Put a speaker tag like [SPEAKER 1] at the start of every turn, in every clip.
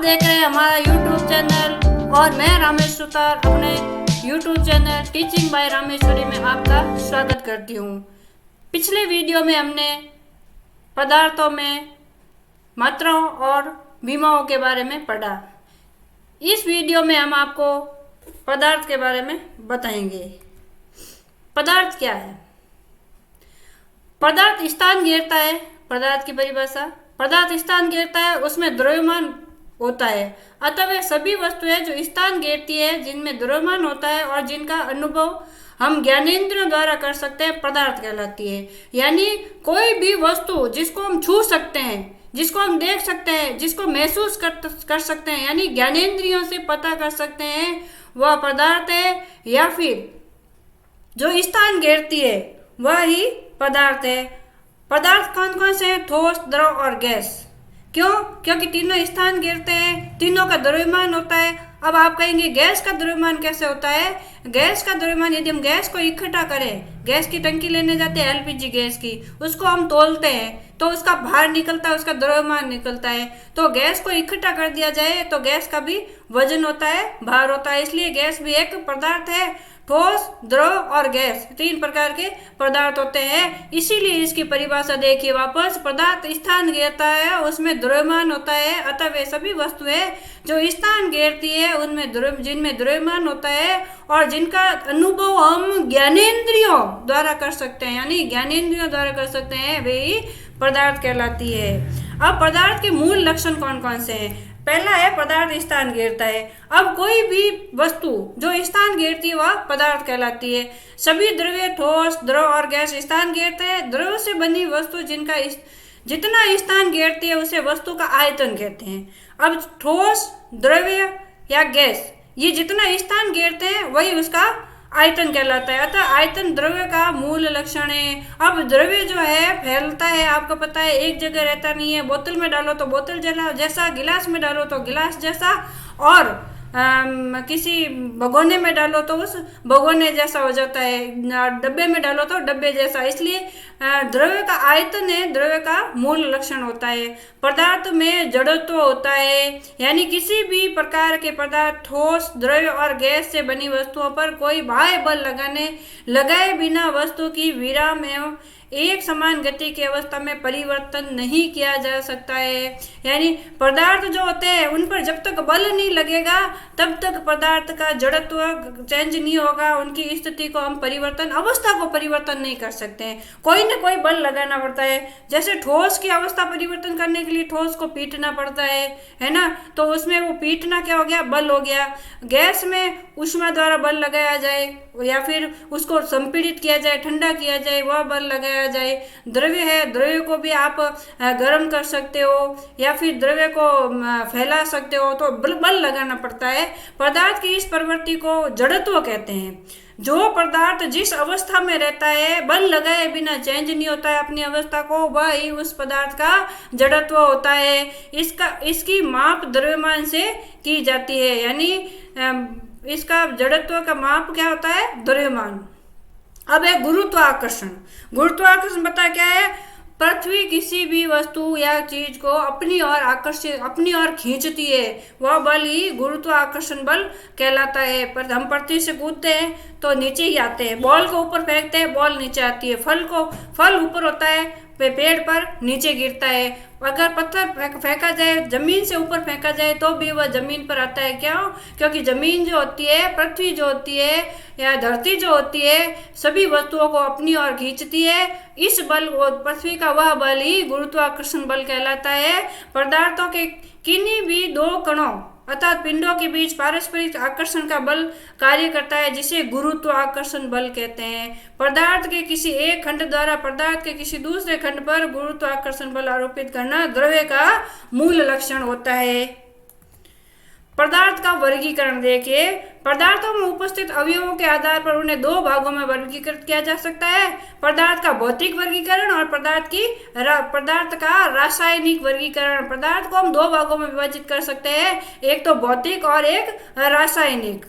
[SPEAKER 1] देख रहे हैं हमारा यूट्यूब चैनल और मैं रामेश सुतार अपने YouTube channel teaching bye Rameshwari में आपका स्वागत करती हूँ। पिछले वीडियो में हमने पदार्थों में मात्राओं और विमाओं के बारे में पढ़ा। इस वीडियो में हम आपको पदार्थ के बारे में बताएंगे। पदार्थ क्या है? पदार्थ स्थान घेरता है। पदार्थ की परिभाषा, पदार्थ स्थान घेरता है, उसमें द्रव्यमान होता है। अतः वे सभी वस्तुएं जो स्थान घेरती है, जिनमें द्रव्यमान होता है और जिनका अनुभव हम ज्ञानेंद्रियों द्वारा कर सकते हैं, पदार्थ कहलाती है। यानी कोई भी वस्तु जिसको हम छू सकते हैं, जिसको हम देख सकते हैं, जिसको महसूस कर सकते हैं, यानी ज्ञानेंद्रियों से पता कर सकते हैं, वह पदार्थ है। या फिर जो स्थान घेरती है वह ही पदार्थ है। पदार्थ कौन कौन से हैं? ठोस, द्रव और गैस। क्यों? क्योंकि तीनों स्थान घेरते हैं, तीनों का द्रव्यमान होता है। अब आप कहेंगे गैस का द्रव्यमान कैसे होता है? गैस का द्रव्यमान, यदि हम गैस को इकट्ठा करें, गैस की टंकी लेने जाते हैं एलपीजी गैस की, उसको हम तोलते हैं तो उसका भार निकलता है, उसका द्रव्यमान निकलता है। तो गैस को इकट्ठा कर दिया जाए तो गैस का भी वजन होता है, भार होता है। इसलिए गैस भी एक पदार्थ है। ठोस, द्रव और गैस, तीन प्रकार के पदार्थ होते हैं। इसीलिए इसकी परिभाषा देखिए वापस, पदार्थ स्थान घेरता है, उसमें द्रव्यमान होता है। अतः वे सभी वस्तुएं जो स्थान घेरती है उनमें जिनमें द्रव्यमान होता है और जिनका अनुभव हम ज्ञानेंद्रियों द्वारा कर सकते हैं, यानी ज्ञानेंद्रियों द्वारा कर सकते हैं, वे ही पदार्थ कहलाती है। अब पदार्थ के मूल लक्षण कौन कौन से हैं? पहला है पदार्थ स्थान घेरता है। अब कोई भी वस्तु जो स्थान घेरती है वह पदार्थ कहलाती है। सभी द्रव्य ठोस, द्रव और गैस स्थान घेरते हैं। द्रव से बनी वस्तु जिनका जितना स्थान घेरती है उसे वस्तु का आयतन कहते हैं। अब ठोस, द्रव्य या गैस, ये जितना स्थान घेरते हैं वही उसका आयतन कहलाता है। अतः आयतन द्रव्य का मूल लक्षण है। अब द्रव्य जो है फैलता है, आपको पता है, एक जगह रहता नहीं है। बोतल में डालो तो बोतल जैसा, गिलास में डालो तो गिलास जैसा, और किसी भगोने में डालो तो उस भगोने जैसा हो जाता है, डब्बे में डालो तो डब्बे जैसा। इसलिए द्रव्य का आयतन है, द्रव्य का मूल लक्षण होता है। पदार्थ में जड़त्व होता है, यानी किसी भी प्रकार के पदार्थ, ठोस, द्रव्य और गैस से बनी वस्तुओं पर कोई बाह्य बल लगाए बिना वस्तु की विराम एवं एक समान गति की अवस्था में परिवर्तन नहीं किया जा सकता है। यानी पदार्थ जो होते हैं उन पर जब तक बल नहीं लगेगा तब तक पदार्थ का जड़त्व चेंज नहीं होगा, उनकी स्थिति को हम अवस्था को परिवर्तन नहीं कर सकते हैं। कोई ना कोई बल लगाना पड़ता है। जैसे ठोस की अवस्था परिवर्तन करने के लिए ठोस को पीटना पड़ता है ना, तो उसमें वो पीटना क्या हो गया? बल हो गया। गैस में ऊष्मा द्वारा बल लगाया जाए या फिर उसको संपीड़ित किया जाए, ठंडा किया जाए, वह बल लगाया जाए। द्रव्य है, द्रव्य को भी आप गर्म कर सकते हो या फिर द्रव्य को फैला सकते हो, तो बल लगाना पड़ता है। पदार्थ की इस प्रवृत्ति को जड़त्व कहते हैं। जो पदार्थ जिस अवस्था में रहता है, बल लगाए बिना चेंज नहीं होता है अपनी अवस्था को, वह ही उस पदार्थ का जड़त्व होता है। इसकी माप द्रव्यमान से की जाती है, यानी इसका जड़त्व का माप क्या होता है? द्रव्यमान। अब है गुरुत्वाकर्षण। गुरुत्वाकर्षण पता क्या है? पृथ्वी किसी भी वस्तु या चीज को अपनी ओर खींचती है, वह बल ही गुरुत्वाकर्षण बल कहलाता है। पर हम पृथ्वी से कूदते हैं तो नीचे ही आते हैं, बॉल को ऊपर फेंकते हैं, बॉल नीचे आती है। फल ऊपर होता है, पेड़ पर नीचे गिरता है। अगर पत्थर फेंका जाए, जमीन से ऊपर फेंका जाए तो भी वह जमीन पर आता है। क्यों? क्योंकि जमीन जो होती है, पृथ्वी जो होती है या धरती जो होती है, सभी वस्तुओं को अपनी ओर खींचती है। इस बल, पृथ्वी का वह बल ही गुरुत्वाकर्षण बल कहलाता है। पदार्थों के किन्हीं भी दो कणों अर्थात पिंडों के बीच पारस्परिक आकर्षण का बल कार्य करता है, जिसे गुरुत्वाकर्षण बल कहते हैं। पदार्थ के किसी एक खंड द्वारा पदार्थ के किसी दूसरे खंड पर गुरुत्वाकर्षण बल आरोपित करना द्रव्य का मूल लक्षण होता है। पदार्थ का वर्गीकरण देखिए। पदार्थों में उपस्थित अवयवों के आधार पर उन्हें दो भागों में वर्गीकृत किया जा सकता है। पदार्थ का भौतिक वर्गीकरण और पदार्थ का रासायनिक वर्गीकरण। पदार्थ को हम दो भागों में विभाजित कर सकते हैं, एक तो भौतिक और एक रासायनिक।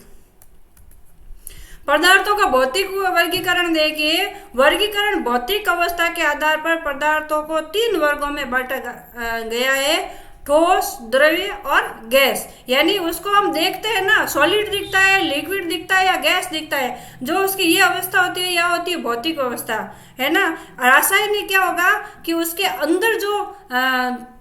[SPEAKER 1] पदार्थों का भौतिक वर्गीकरण देखिए। वर्गीकरण भौतिक अवस्था के आधार पर पदार्थों को तीन वर्गों में बांटा गया है। ठोस, द्रव्य और गैस। यानी उसको हम देखते हैं ना, सॉलिड दिखता है, लिक्विड दिखता है या गैस दिखता है, जो उसकी ये अवस्था होती है, यह होती है भौतिक अवस्था, है ना। रासायनिक क्या होगा कि उसके अंदर जो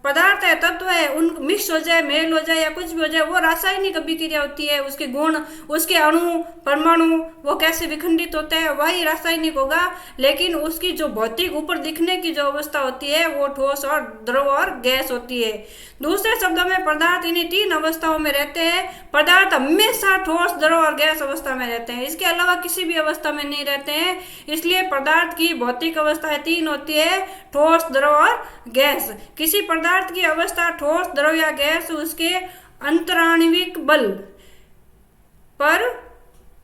[SPEAKER 1] पदार्थ है, तत्व है, उन मिक्स हो जाए, मेल हो जाए या कुछ भी हो जाए, वो रासायनिक अभिक्रिया होती है। उसके गुण, उसके अणु, परमाणु, वो कैसे विखंडित होते हैं, वही रासायनिक होगा। लेकिन उसकी जो भौतिक ऊपर दिखने की जो अवस्था होती है, वो ठोस और द्रव और गैस होती है। दूसरे शब्दों में पदार्थ इन्हीं तीन अवस्थाओं में रहते हैं। पदार्थ हमेशा ठोस, द्रव और गैस अवस्था में रहते हैं, इसके अलावा किसी भी अवस्था में नहीं रहते हैं। इसलिए पदार्थ की भौतिक अवस्थाएं तीन होती है, ठोस, द्रव और गैस। किसी पदार्थ की अवस्था ठोस, द्रव या गैस उसके अंतराण्विक बल पर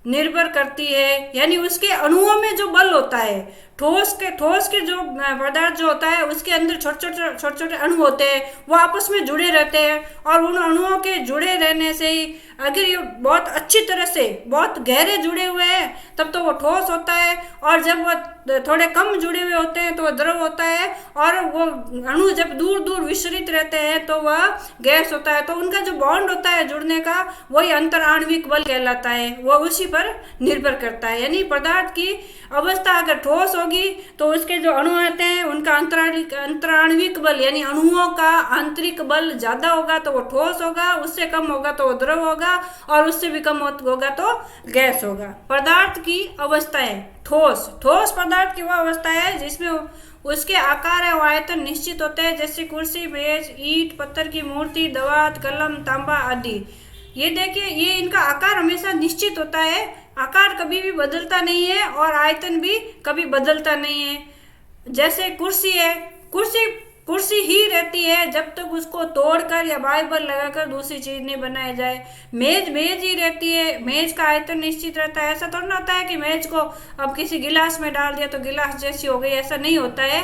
[SPEAKER 1] निर्भर करती है। यानी उसके अणुओं में जो बल होता है, ठोस के जो पदार्थ जो होता है, उसके अंदर छोटे छोटे अणु होते हैं, वो आपस में जुड़े रहते हैं। और उन अणुओं के जुड़े रहने से ही, अगर ये बहुत अच्छी तरह से बहुत गहरे जुड़े हुए हैं, तब तो वो ठोस होता है। और जब वो थोड़े कम जुड़े हुए होते हैं तो वह द्रव होता है। और वो अणु जब दूर दूर विसरित रहते हैं तो वह गैस होता है। तो उनका जो बॉन्ड होता है जुड़ने का, वही अंतराण्विक बल कहलाता है, वो उसी पर निर्भर करता है। यानी पदार्थ की अवस्था अगर ठोस होगी तो उसके जो अणु होते हैं, उनका अंतराण्विक बल यानी अणुओं का आंतरिक बल ज्यादा होगा तो वो ठोस होगा, उससे कम होगा तो वो द्रव होगा, और उससे भी कम होगा तो गैस होगा। पदार्थ की अवस्थाएं। ठोस पदार्थ की वह अवस्था है जिसमें उसके आकार और आयतन निश्चित होते हैं, जैसे कुर्सी, मेज, ईंट, पत्थर की मूर्ति, दवात, कलम, तांबा आदि। ये देखिए, ये इनका आकार हमेशा निश्चित होता है, आकार कभी भी बदलता नहीं है और आयतन भी कभी बदलता नहीं है। जैसे कुर्सी है, कुर्सी ही रहती है जब तक उसको तोड़कर या बाइबल लगाकर दूसरी चीज नहीं बनाई जाए। मेज ही रहती है, मेज का आयतन निश्चित रहता है। ऐसा थोड़ा ना होता है कि मेज को अब किसी गिलास में डाल दिया तो गिलास जैसी हो गई, ऐसा नहीं होता है।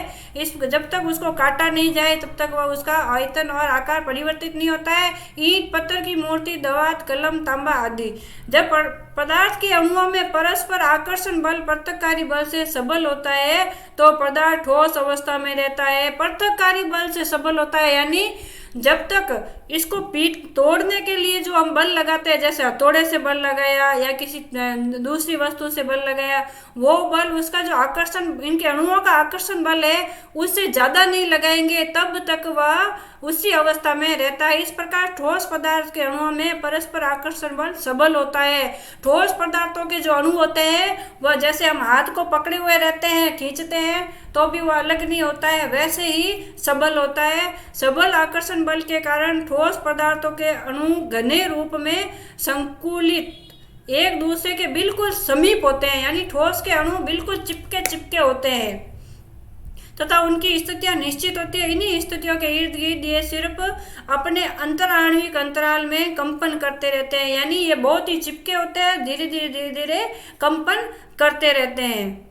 [SPEAKER 1] जब तक उसको काटा नहीं जाए तब तक वह उसका आयतन और आकार परिवर्तित नहीं होता है। ईंट, पत्थर की मूर्ति, दवात, कलम, तांबा आदि। जब पदार्थ के अणुओं में परस्पर आकर्षण बल पृथक्कारी बल से सबल होता है तो पदार्थ ठोस अवस्था में रहता है। पृथक्कारी बल से सबल होता है यानी जब तक इसको पीट तोड़ने के लिए जो हम बल लगाते हैं, जैसे हथौड़े से बल लगाया या किसी दूसरी वस्तु से बल लगाया, वो बल, उसका जो आकर्षण, इनके अणुओं का आकर्षण बल है, उससे ज्यादा नहीं लगाएंगे तब तक वह उसी अवस्था में रहता है। इस प्रकार ठोस पदार्थ के अणुओं में परस्पर आकर्षण बल सबल होता है। ठोस पदार्थों के जो अणु होते हैं वह जैसे हम हाथ को पकड़े हुए रहते हैं, खींचते हैं तो भी वह अलग नहीं होता है, वैसे ही सबल होता है। सबल आकर्षण बल के कारण ठोस पदार्थों के अणु घने रूप में संकुलित एक दूसरे के बिल्कुल समीप होते हैं, यानी ठोस के अणु बिल्कुल चिपके होते हैं तथा उनकी स्थितियां निश्चित होती है। इन्हीं स्थितियों के इर्द गिर्द ये सिर्फ अपने अंतराण्विक अंतराल में कंपन करते रहते हैं, यानी ये बहुत ही चिपके होते हैं, धीरे धीरे कंपन करते रहते हैं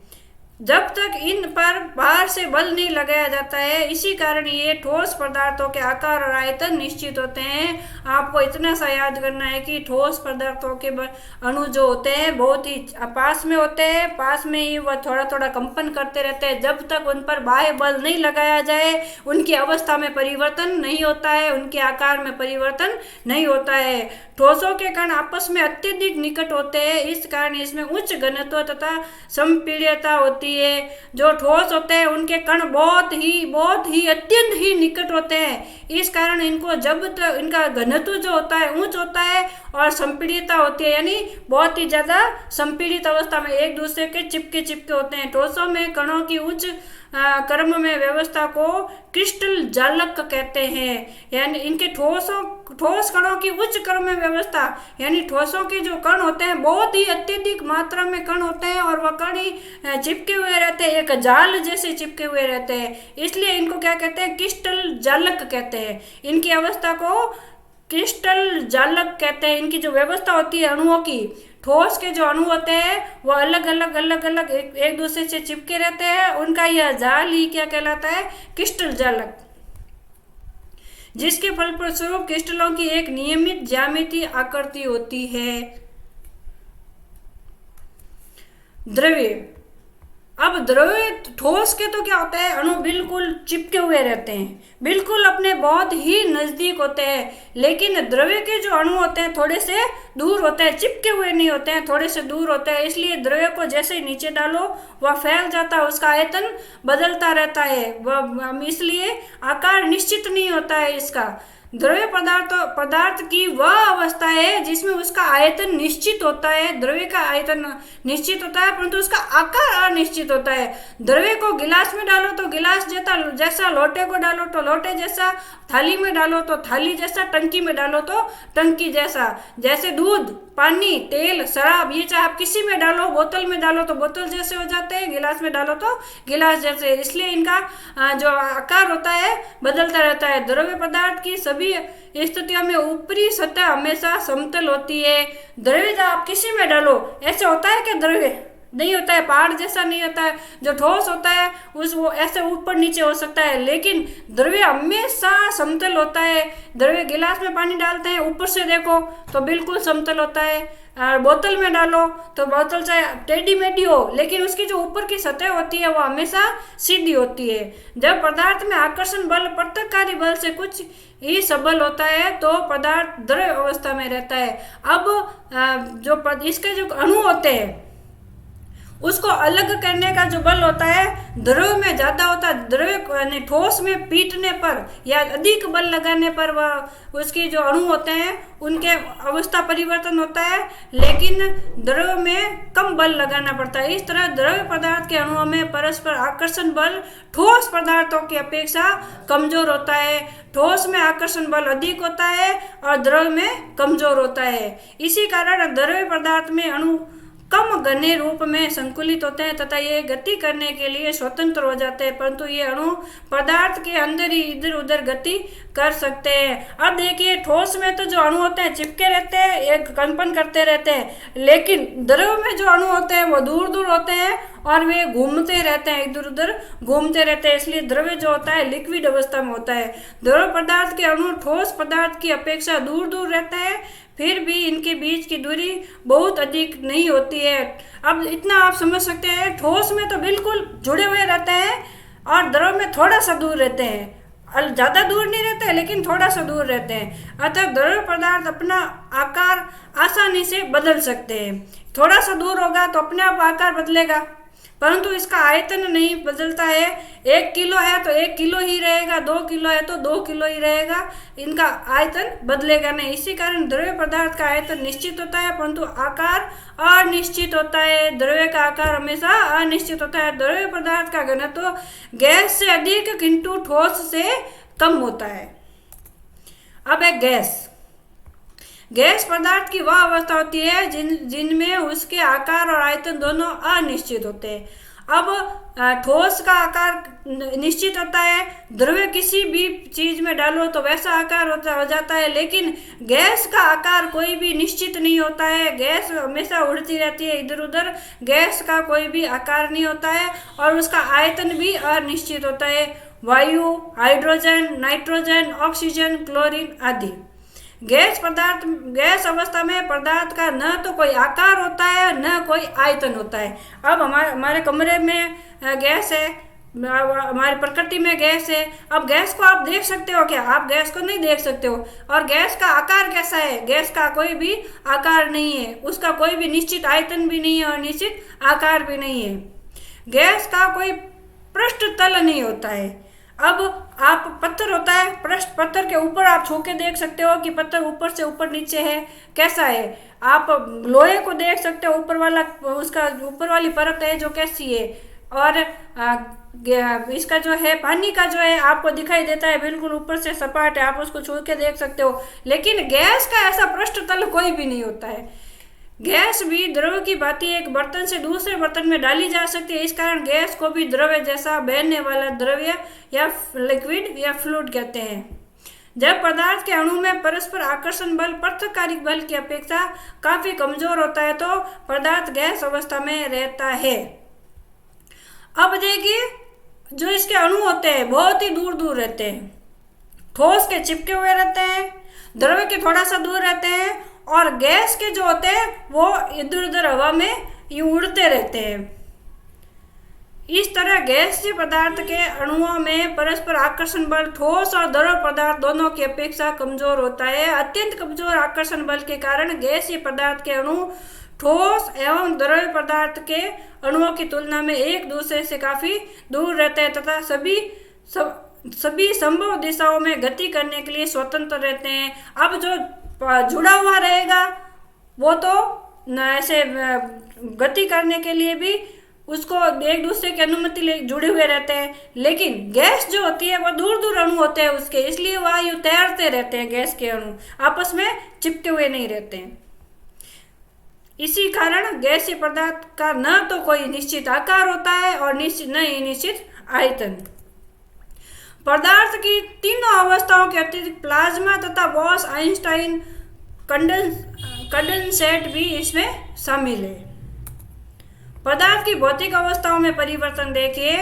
[SPEAKER 1] जब तक इन पर बाहर से बल नहीं लगाया जाता है। इसी कारण ये ठोस पदार्थों के आकार और आयतन निश्चित होते हैं। आपको इतना सा याद करना है कि ठोस पदार्थों के अणु जो होते हैं बहुत ही पास में होते हैं, पास में ही वह थोड़ा थोड़ा कंपन करते रहते हैं। जब तक उन पर बाह्य बल नहीं लगाया जाए उनकी अवस्था में परिवर्तन नहीं होता है, उनके आकार में परिवर्तन नहीं होता है। ठोसों के कण आपस में अत्यधिक निकट होते हैं, इस कारण इसमें उच्च घनत्व तथा संपीड्यता होती है। जो ठोस होते हैं उनके कण बहुत ही अत्यंत ही निकट होते हैं, इस कारण इनको जब तक इनका घनत्व जो होता है उच्च होता है और संपीड़ितता होती है, यानी बहुत ही ज्यादा संपीड़ित अवस्था में एक दूसरे के चिपके होते हैं। ठोसों में कणों की उच्च क्रम में व्यवस्था को क्रिस्टल जालक कहते हैं। यानी इनके ठोस कणों की उच्च क्रम में व्यवस्था, यानी ठोसों के जो कण होते हैं बहुत ही अत्यधिक मात्रा में कण होते हैं और वह कण ही चिपके हुए रहते हैं, एक जाल जैसे चिपके हुए रहते हैं, इसलिए इनको क्या कहते हैं, क्रिस्टल जालक कहते हैं। इनकी अवस्था को क्रिस्टल जालक कहते हैं। इनकी जो व्यवस्था होती है अणुओं की, ठोस के जो अणु होते हैं वो अलग अलग एक दूसरे से चिपके रहते हैं, उनका यह जाल ही क्या कहलाता है, क्रिस्टल जालक, जिसके फलस्वरूप क्रिस्टलों की एक नियमित ज्यामितीय आकृति होती है। द्रव्य। अब द्रव्य ठोस के तो क्या होता है, अणु बिल्कुल चिपके हुए रहते हैं, बिल्कुल अपने बहुत ही नजदीक होते हैं। लेकिन द्रव्य के जो अणु होते हैं थोड़े से दूर होते हैं, चिपके हुए नहीं होते हैं, थोड़े से दूर होते हैं। इसलिए द्रव्य को जैसे ही नीचे डालो वह फैल जाता है, उसका आयतन बदलता रहता है, वह इसलिए आकार निश्चित नहीं होता है इसका। द्रव्य पदार्थ की वह अवस्था है जिसमें उसका आयतन निश्चित होता है, द्रव्य का आयतन निश्चित होता है परंतु उसका आकार अनिश्चित होता है। द्रव्य को गिलास में डालो तो गिलास जैसा, लोटे को डालो तो लोटे जैसा, थाली में डालो तो थाली जैसा, टंकी में डालो तो टंकी जैसा। जैसे दूध, पानी, तेल, शराब, ये चाहे आप किसी में डालो, बोतल में डालो तो बोतल जैसे हो जाते हैं, गिलास में डालो तो गिलास जैसे। इसलिए इनका जो आकार होता है बदलता रहता है। द्रव्य पदार्थ की सभी स्थितियों में ऊपरी सतह हमेशा समतल होती है। द्रव्य जब आप किसी में डालो ऐसे होता है कि द्रव्य नहीं होता है, पहाड़ जैसा नहीं होता है। जो ठोस होता है वो ऐसे ऊपर नीचे हो सकता है, लेकिन द्रव्य हमेशा समतल होता है। द्रव्य गिलास में पानी डालते हैं, ऊपर से देखो तो बिल्कुल समतल होता है, और बोतल में डालो तो बोतल चाहे टेढ़ी मेढ़ी हो लेकिन उसकी जो ऊपर की सतह होती है वो हमेशा सीधी होती है। जब पदार्थ में आकर्षण बल प्रत्यक्षकारी बल से कुछ ही सबल होता है तो पदार्थ द्रव्य अवस्था में रहता है। अब इसके जो अणु होते हैं उसको अलग करने का जो बल होता है द्रव्य में ज्यादा होता है। द्रव्य ठोस में पीटने पर या अधिक बल लगाने पर वह उसके जो अणु होते हैं उनके अवस्था परिवर्तन होता है, लेकिन द्रव्य में कम बल लगाना पड़ता है। इस तरह द्रव्य पदार्थ के अणुओं में परस्पर आकर्षण बल ठोस पदार्थों की अपेक्षा कमजोर होता है। ठोस में आकर्षण बल अधिक होता है और द्रव्य में कमजोर होता है। इसी कारण द्रव्य पदार्थ में अणु कम घने रूप में संकुलित होते हैं तथा ये गति करने के लिए स्वतंत्र हो जाते हैं, परंतु ये अणु पदार्थ के अंदर ही इधर उधर गति कर सकते हैं। अब देखिए ठोस में तो जो अणु होते हैं चिपके रहते हैं, एक कंपन करते रहते हैं, लेकिन द्रव में जो अणु होते हैं वो दूर दूर होते हैं और वे घूमते रहते हैं, इधर उधर घूमते रहते हैं। इसलिए द्रव्य जो होता है लिक्विड अवस्था में होता है। द्रव पदार्थ के अणु ठोस पदार्थ की अपेक्षा दूर दूर रहते हैं, फिर भी इनके बीच की दूरी बहुत अधिक नहीं होती है। अब इतना आप समझ सकते हैं, ठोस में तो बिल्कुल जुड़े हुए रहते हैं और द्रव में थोड़ा सा दूर रहते हैं, ज़्यादा दूर नहीं रहते हैं लेकिन थोड़ा सा दूर रहते हैं। अतः द्रव पदार्थ अपना आकार आसानी से बदल सकते हैं। थोड़ा सा दूर होगा तो अपने आप आकार बदलेगा, परंतु इसका आयतन नहीं बदलता है। 1 किलो है तो 1 किलो ही रहेगा, 2 किलो है तो 2 किलो ही रहेगा, इनका आयतन बदलेगा नहीं। इसी कारण द्रव्य पदार्थ का आयतन निश्चित होता है परंतु आकार अनिश्चित होता है। द्रव्य का आकार हमेशा अनिश्चित होता है। द्रव्य पदार्थ का घनत्व गैस से अधिक किंतु ठोस से कम होता है। अब है गैस पदार्थ की वह अवस्था होती है जिनमें उसके आकार और आयतन दोनों अनिश्चित होते हैं। अब ठोस का आकार निश्चित होता है, द्रव्य किसी भी चीज में डालो तो वैसा आकार हो जाता है, लेकिन गैस का आकार कोई भी निश्चित नहीं होता है। गैस हमेशा उड़ती रहती है इधर उधर, गैस का कोई भी आकार नहीं होता है और उसका आयतन भी अनिश्चित होता है। वायु, हाइड्रोजन, नाइट्रोजन, ऑक्सीजन, क्लोरीन आदि गैस अवस्था में पदार्थ का न तो कोई आकार होता है न कोई आयतन होता है। अब हमारे कमरे में गैस है, हमारी प्रकृति में गैस है। अब गैस को आप देख सकते हो क्या? आप गैस को नहीं देख सकते हो। और गैस का आकार कैसा है? गैस का कोई भी आकार नहीं है, उसका कोई भी निश्चित आयतन भी नहीं है और निश्चित आकार भी नहीं है। गैस का कोई पृष्ठ तल नहीं होता है। अब आप पत्थर होता है, पत्थर के ऊपर आप छू के देख सकते हो कि पत्थर ऊपर से ऊपर नीचे है, कैसा है। आप लोहे को देख सकते हो, ऊपर वाला उसका ऊपर वाली परत है जो कैसी है, और इसका जो है पानी का जो है आपको दिखाई देता है बिल्कुल ऊपर से सपाट है, आप उसको छू के देख सकते हो। लेकिन गैस का ऐसा पृष्ठ तल कोई भी नहीं होता है। गैस भी द्रव की भांति एक बर्तन से दूसरे बर्तन में डाली जा सकती है। इस कारण गैस को भी द्रव्य जैसा बहने वाला द्रव्य या लिक्विड या फ्लूइड कहते हैं। जब पदार्थ के अणु में परस्पर आकर्षण बल पृथक्कारी बल की अपेक्षा काफी कमजोर होता है तो पदार्थ गैस अवस्था में रहता है। अब देखिए, जो इसके अणु होते हैं बहुत ही दूर दूर रहते हैं, ठोस के चिपके हुए रहते हैं, द्रव्य के थोड़ा सा दूर रहते हैं, और गैस के जो होते हैं वो इधर उधर हवा में यूं उड़ते रहते हैं। इस तरह गैसीय पदार्थ के अणुओं में परस्पर आकर्षण बल ठोस और द्रव पदार्थ दोनों की अपेक्षा कमजोर होता है। अत्यंत कमजोर आकर्षण बल के कारण गैसीय पदार्थ के अणु ठोस एवं द्रव पदार्थ के अणुओं की तुलना में एक दूसरे से काफी दूर रहते हैं तथा सभी संभव दिशाओं में गति करने के लिए स्वतंत्र रहते हैं। अब जो जुड़ा हुआ रहेगा वो तो ऐसे गति करने के लिए भी उसको एक दूसरे की अनुमति ले जुड़े हुए रहते हैं, लेकिन गैस जो होती है वो दूर दूर अणु होते हैं उसके, इसलिए वायु तैरते रहते हैं। गैस के अणु आपस में चिपके हुए नहीं रहते हैं। इसी कारण गैसीय पदार्थ का न तो कोई निश्चित आकार होता है और न ही निश्चित आयतन। पदार्थ की तीनों अवस्थाओं के अतिरिक्त प्लाज्मा तथा बॉस आइंस्टाइन कंडेंसेट भी इसमें शामिल है। पदार्थ की भौतिक अवस्थाओं में परिवर्तन देखिए।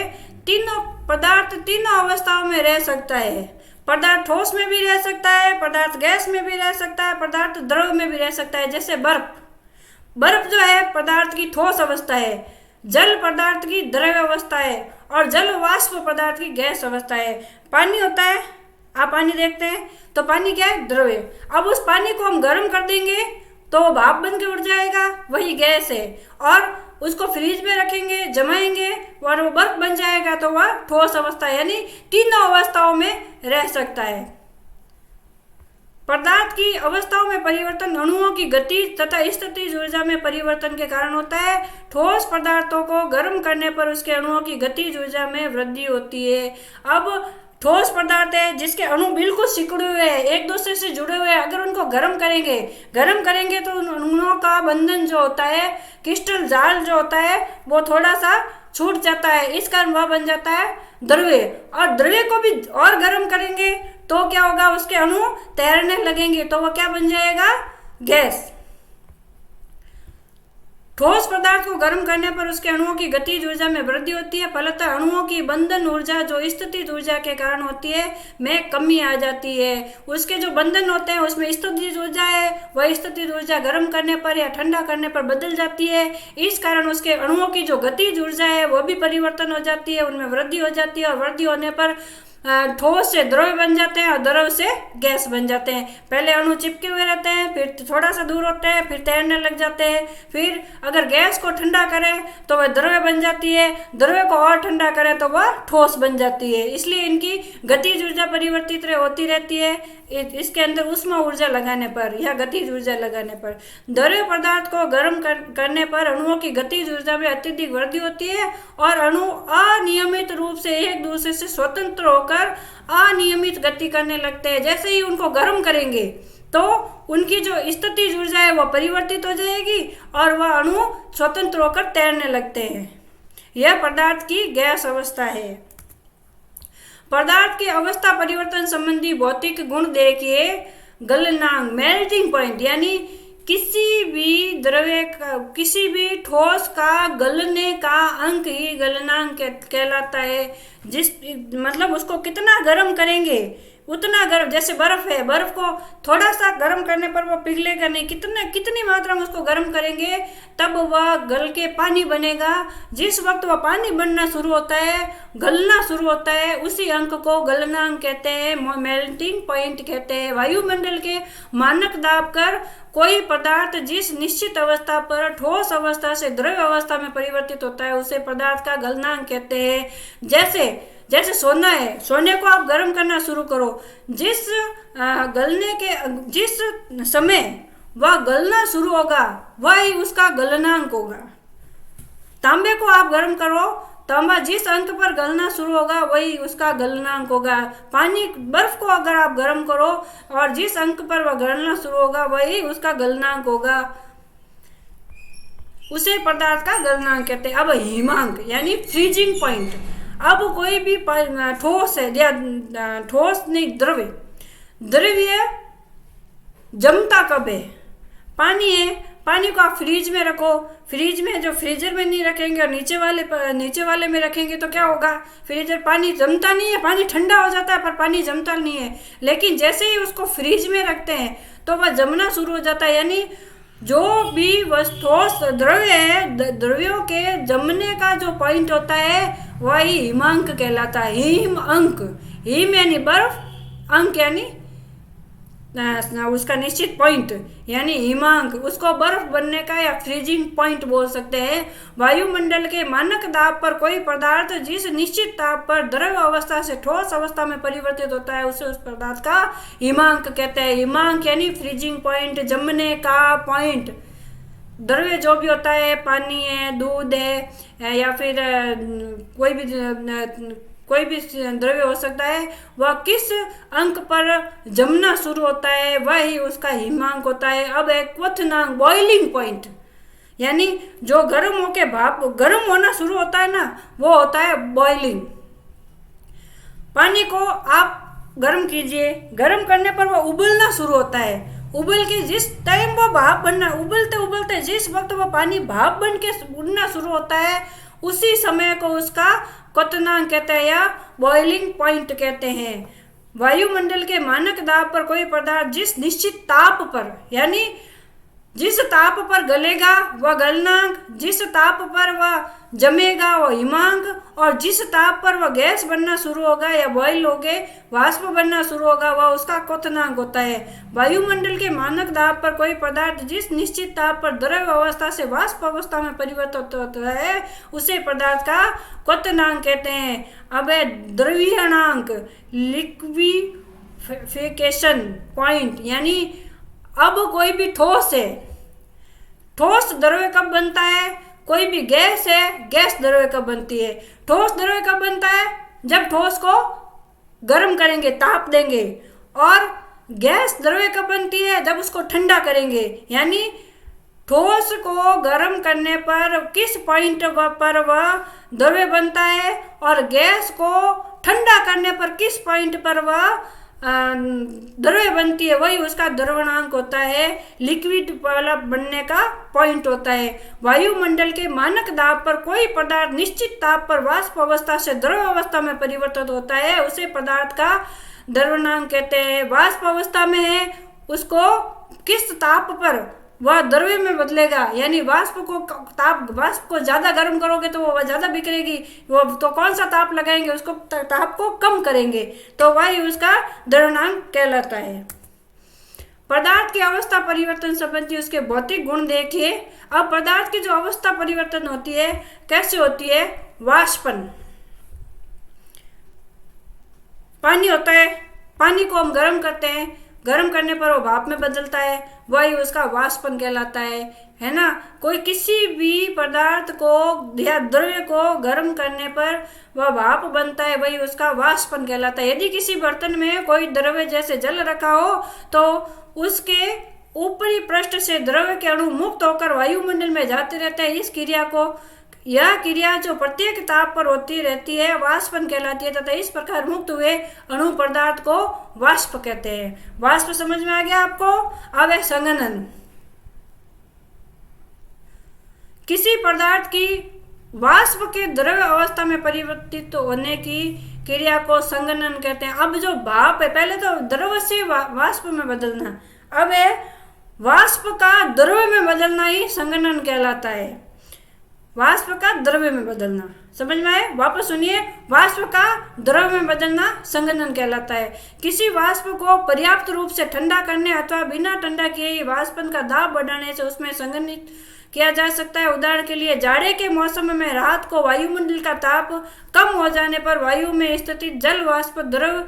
[SPEAKER 1] पदार्थ तीनों अवस्थाओं में रह सकता है। पदार्थ ठोस में भी रह सकता है, पदार्थ गैस में भी रह सकता है, पदार्थ द्रव में भी रह सकता है। जैसे बर्फ जो है पदार्थ की ठोस अवस्था है, जल पदार्थ की द्रव अवस्था है और जल वाष्प पदार्थ की गैस अवस्था है। पानी होता है, आप पानी देखते हैं तो पानी क्या है? द्रव है। अब उस पानी को हम गर्म कर देंगे तो वो भाप बन के उड़ जाएगा, वही गैस है। और उसको फ्रिज में रखेंगे, जमाएंगे और वो बर्फ बन जाएगा तो वह ठोस अवस्था, यानी तीनों अवस्थाओं में रह सकता है। पदार्थ की अवस्थाओं में परिवर्तन अणुओं की गति तथा स्थितिज ऊर्जा में परिवर्तन के कारण होता है। ठोस पदार्थों को गर्म करने पर उसके अणुओं की गतिज ऊर्जा में वृद्धि होती है। अब ठोस पदार्थ है जिसके अणु बिल्कुल सिकुड़े हुए हैं, एक दूसरे से जुड़े हुए हैं, अगर उनको गर्म करेंगे तो उन अणुओं का बंधन जो होता है, क्रिस्टल जाल जो होता है, वो थोड़ा सा छूट जाता है। इस कारण वह बन जाता है द्रव्य। और द्रव्य को भी और गर्म करेंगे तो क्या होगा? उसके अणु तैरने लगेंगे तो वह क्या बन जाएगा? गैस। ठोस पदार्थ को गर्म करने पर उसके अणुओं की गतिज ऊर्जा में वृद्धि होती है। फलतः अणुओं की बंधन ऊर्जा जो स्थितिज ऊर्जा के कारण होती है में कमी आ जाती है। उसके जो बंधन होते हैं उसमें स्थितिज ऊर्जा है, वह स्थितिज ऊर्जा गर्म करने पर या ठंडा करने पर बदल जाती है। इस कारण उसके अणुओं की जो गतिज ऊर्जा है वो भी परिवर्तन हो जाती है, उनमें वृद्धि हो जाती है। और वृद्धि होने पर ठोस से द्रव बन जाते हैं और द्रव से गैस बन जाते हैं। पहले अणु चिपके हुए रहते हैं, फिर थोड़ा सा दूर होते हैं, फिर तैरने लग जाते हैं। फिर अगर गैस को ठंडा करें तो वह द्रव बन जाती है, द्रव को और ठंडा करें तो वह ठोस बन जाती है। इसलिए इनकी गतिज ऊर्जा परिवर्तित होती रहती है। इसके अंदर ऊष्मा ऊर्जा लगाने पर या गतिज ऊर्जा लगाने पर। द्रव पदार्थ को गर्म करने पर अणुओं की गतिज ऊर्जा में अत्यधिक वृद्धि होती है और अणु अनियमित रूप से एक दूसरे से स्वतंत्र होकर अनियमित गति करने लगते हैं। जैसे ही उनको गर्म करेंगे तो उनकी जो स्थितिज ऊर्जा है वह परिवर्तित हो जाएगी और वह अणु स्वतंत्र होकर तैरने लगते हैं। यह पदार्थ की गैस अवस्था है। पदार्थ की अवस्था परिवर्तन संबंधी भौतिक गुण देखिए। गलनांक, मेल्टिंग पॉइंट, यानी किसी भी ठोस का गलने का अंक ही गलनांक कहलाता है। मतलब उसको कितना गर्म करेंगे उतना गर्म। जैसे बर्फ है, बर्फ को थोड़ा सा गर्म करने पर वो पिघलेगा नहीं, कितनी मात्रा में उसको गर्म करेंगे तब वह गल के पानी बनेगा। जिस वक्त वह पानी बनना शुरू होता है, गलना शुरू होता है, उसी अंक को गलनांक कहते हैं, मेल्टिंग पॉइंट कहते हैं। वायुमंडल के मानक दाब कर कोई पदार्थ जिस निश्चित अवस्था पर ठोस अवस्था से द्रव अवस्था में परिवर्तित होता है उसे पदार्थ का गलनांक कहते हैं। जैसे सोना है, सोने को आप गर्म करना शुरू करो, जिस समय वह गलना शुरू होगा वही उसका गलनांक होगा। तांबे को आप गर्म करो, तांबा जिस अंक पर गलना शुरू होगा वही उसका गलनांक होगा। बर्फ को अगर आप गर्म करो और जिस अंक पर वह गलना शुरू होगा वही उसका गलनांक होगा, उसे पदार्थ का गलनांक कहते हैं। अब हिमांक यानी फ्रीजिंग पॉइंट। अब कोई भी ठोस है या ठोस नहीं, द्रव्य जमता कब है? पानी है, पानी को आप फ्रिज में रखो, फ्रिज में जो फ्रीजर में नहीं रखेंगे और नीचे वाले में रखेंगे तो क्या होगा? पानी जमता नहीं है, पानी ठंडा हो जाता है पर पानी जमता नहीं है। लेकिन जैसे ही उसको फ्रिज में रखते हैं तो वह जमना शुरू हो जाता है, यानी जो भी ठोस द्रव्य है, द्रव्यों के जमने का जो पॉइंट होता है वही हिमांक कहलाता है। हिम अंक, हिम यानी बर्फ, अंक यानी उसका निश्चित पॉइंट यानी हिमांक, उसको बर्फ बनने का या फ्रीजिंग पॉइंट बोल सकते हैं। वायुमंडल के मानक दाब पर कोई पदार्थ जिस निश्चित ताप पर द्रव अवस्था से ठोस अवस्था में परिवर्तित होता है उसे उस पदार्थ का हिमांक कहते हैं। हिमांक यानी फ्रीजिंग पॉइंट, जमने का पॉइंट। द्रव्य जो भी होता है, पानी है, दूध है, या फिर कोई भी द्रव्य हो सकता है, वह किस अंक पर जमना शुरू होता है वही उसका हिमांक होता है। अब एक क्वथनांक, बॉइलिंग पॉइंट, यानी जो गर्म होके भाप गर्म होना शुरू होता है ना, वो होता है बॉइलिंग। पानी को आप गर्म कीजिए, गर्म करने पर वो उबलना शुरू होता है। उबल के जिस टाइम वो भाप बनना, उबलते उबलते जिस वक्त वो पानी भाप बन के उड़ना शुरू होता है उसी समय को उसका क्वथनांक कहते हैं या बॉइलिंग पॉइंट कहते हैं। वायुमंडल के मानक दाब पर कोई पदार्थ जिस निश्चित ताप पर, यानी जिस ताप पर गलेगा वह गलनांक, जिस ताप पर वह जमेगा वह हिमांक, और जिस ताप पर वह गैस बनना शुरू होगा या बॉयल होके वाष्प बनना शुरू होगा वह उसका क्वथनांक होता है। वायुमंडल के मानक दाब पर कोई पदार्थ जिस निश्चित ताप पर द्रव अवस्था से वाष्प अवस्था में परिवर्तित होता है उसे पदार्थ का क्वथनांक कहते हैं। अब है द्रव्यणांक, लिक्विफिकेशन पॉइंट, यानी अब कोई भी ठोस है, ठोस द्रव्य कब बनता है, कोई भी गैस है, गैस द्रव्य कब बनती है। ठोस द्रव्य कब बनता है, जब ठोस को गर्म करेंगे, ताप देंगे। और गैस द्रव्य कब बनती है, जब उसको ठंडा करेंगे। यानी ठोस को गर्म करने पर किस पॉइंट पर वह द्रव्य बनता है और गैस को ठंडा करने पर किस पॉइंट पर वह द्रव्य बनती है, वही उसका द्रवणांक होता है, लिक्विड वाला बनने का पॉइंट होता है। वायुमंडल के मानक दाब पर कोई पदार्थ निश्चित ताप पर वाष्प अवस्था से द्रव अवस्था में परिवर्तित होता है उसे पदार्थ का द्रवणांक कहते हैं। वाष्प अवस्था में है, उसको किस ताप पर वह द्रव्य में बदलेगा, यानी वाष्प को ज्यादा गर्म करोगे तो वो ज्यादा बिखरेगी, वो तो कौन सा ताप लगाएंगे, उसको ताप को कम करेंगे, तो वही उसका द्रवणांक कहलाता है। पदार्थ की अवस्था परिवर्तन संबंधी उसके भौतिक गुण देखिए। अब पदार्थ की जो अवस्था परिवर्तन होती है कैसे होती है, वाष्पन। पानी होता है, पानी को हम गर्म करते हैं, गर्म करने पर वो भाप में बदलता है, वही उसका वाष्पन कहलाता है ना। कोई किसी भी पदार्थ को या द्रव्य को गर्म करने पर वह भाप बनता है, वही उसका वाष्पन कहलाता है। यदि किसी बर्तन में कोई द्रव्य जैसे जल रखा हो तो उसके ऊपरी पृष्ठ से द्रव्य के अणु मुक्त होकर वायुमंडल में जाते रहते हैं। इस क्रिया को, यह क्रिया जो प्रत्येक ताप पर होती रहती है वाष्पन कहलाती है, तथा इस प्रकार मुक्त हुए अणु पदार्थ को वाष्प कहते हैं। वाष्प समझ में आ गया आपको। अब है संघनन। किसी पदार्थ की वाष्प के द्रव अवस्था में परिवर्तित होने की क्रिया को संघनन कहते हैं। अब जो भाप है, पहले तो द्रव से वाष्प में बदलना, अब है वाष्प का द्रव में बदलना ही संघनन कहलाता है। वाष्प का द्रव्य में बदलना, समझ में आए, वापस सुनिए। वाष्प का द्रव्य में बदलना संघनन कहलाता है। किसी वाष्प को पर्याप्त रूप से ठंडा करने अथवा बिना ठंडा किए वाष्पन का दाब बढ़ाने से उसमें संघनित किया जा सकता है। उदाहरण के लिए जाड़े के मौसम में रात को वायुमंडल का ताप कम हो जाने पर वायु में स्थित जल वाष्प द्रव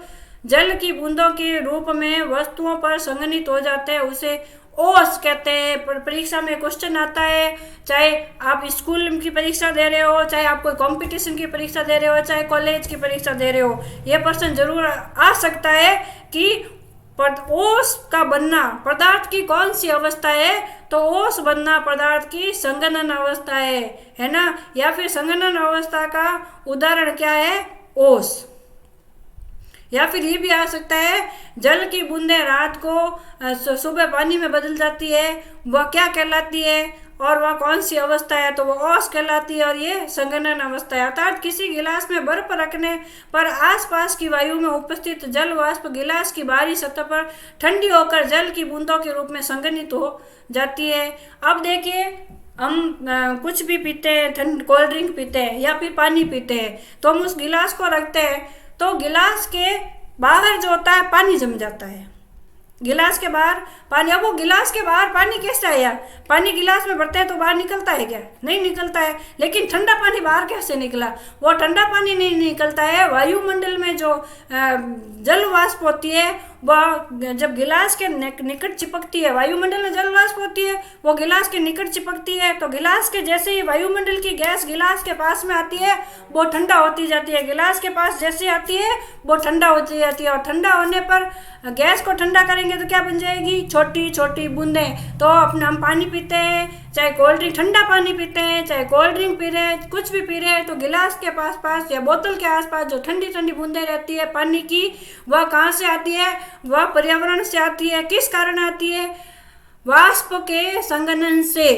[SPEAKER 1] जल की बूंदों के रूप में वस्तुओं पर संघनित हो जाते हैं, उसे ओस कहते हैं। परीक्षा में क्वेश्चन आता है, चाहे आप स्कूल की परीक्षा दे रहे हो, चाहे आप कोई कंपटीशन की परीक्षा दे रहे हो, चाहे कॉलेज की परीक्षा दे रहे हो, ये प्रश्न जरूर आ सकता है कि ओस का बनना पदार्थ की कौन सी अवस्था है, तो ओस बनना पदार्थ की संघनन अवस्था है ना। या फिर संघनन अवस्था का उदाहरण क्या है, ओस। या फिर ये भी आ सकता है जल की बूंदें रात को सुबह पानी में बदल जाती है, वह क्या कहलाती है और वह कौन सी अवस्था है, तो वह औस कहलाती है और ये संघनन अवस्था है। अर्थात किसी गिलास में बर्फ रखने पर आसपास की वायु में उपस्थित जल वाष्प गिलास की बाहरी सतह पर ठंडी होकर जल की बूंदों के रूप में संघनित हो जाती है। अब देखिए, हम कुछ भी पीते हैं, ठंड कोल्ड ड्रिंक पीते हैं या फिर पानी पीते हैं, तो हम उस गिलास को रखते हैं तो गिलास के बाहर जो होता है पानी जम जाता है। गिलास के बाहर पानी, अब वो गिलास के बाहर पानी कैसे आया? पानी गिलास में भरते हैं तो बाहर निकलता है क्या? नहीं निकलता है। लेकिन ठंडा पानी बाहर कैसे निकला? वो ठंडा पानी नहीं निकलता है, वायुमंडल में जो जल वाष्प होती है वह जब गिलास के निकट चिपकती है, वायुमंडल में जल वाष्प होती है, वो गिलास के निकट चिपकती है, तो गिलास के जैसे ही वायुमंडल की गैस गिलास के पास में आती है वो ठंडा होती जाती है। गिलास के पास जैसे आती है वो ठंडा होती जाती है और ठंडा होने पर गैस को ठंडा करेंगे तो क्या बन जाएगी? छोटी छोटी बूंदें। तो अपने हम पानी पीते हैं, चाहे कोल्ड ड्रिंक, ठंडा पानी पीते हैं, चाहे कोल्ड ड्रिंक पी रहे हैं, कुछ भी पी रहे हैं, तो गिलास के पास या बोतल के आसपास जो ठंडी ठंडी बूंदें रहती है पानी की, वह कहाँ से आती है? वह पर्यावरण से आती है। किस कारण आती है? वाष्प के संघनन से।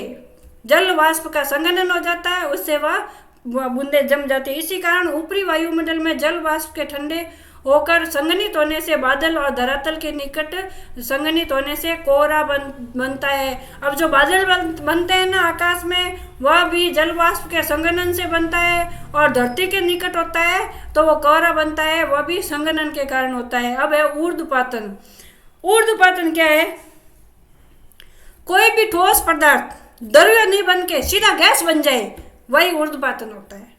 [SPEAKER 1] जल वाष्प का संघनन हो जाता है, उससे वह बूंदें जम जाती है। इसी कारण ऊपरी वायुमंडल में जल वाष्प के ठंडे होकर संघनित होने से बादल और धरातल के निकट संघनित होने से कोहरा बनता है। अब जो बादल बनते हैं ना आकाश में, वह भी जल वाष्प के संघनन से बनता है और धरती के निकट होता है तो वो कोहरा बनता है, वह भी संघनन के कारण होता है। अब है ऊर्ध्वपातन। ऊर्ध्वपातन क्या है? कोई भी ठोस पदार्थ द्रव्य नहीं बन के सीधा गैस बन जाए, वही ऊर्ध्वपातन होता है।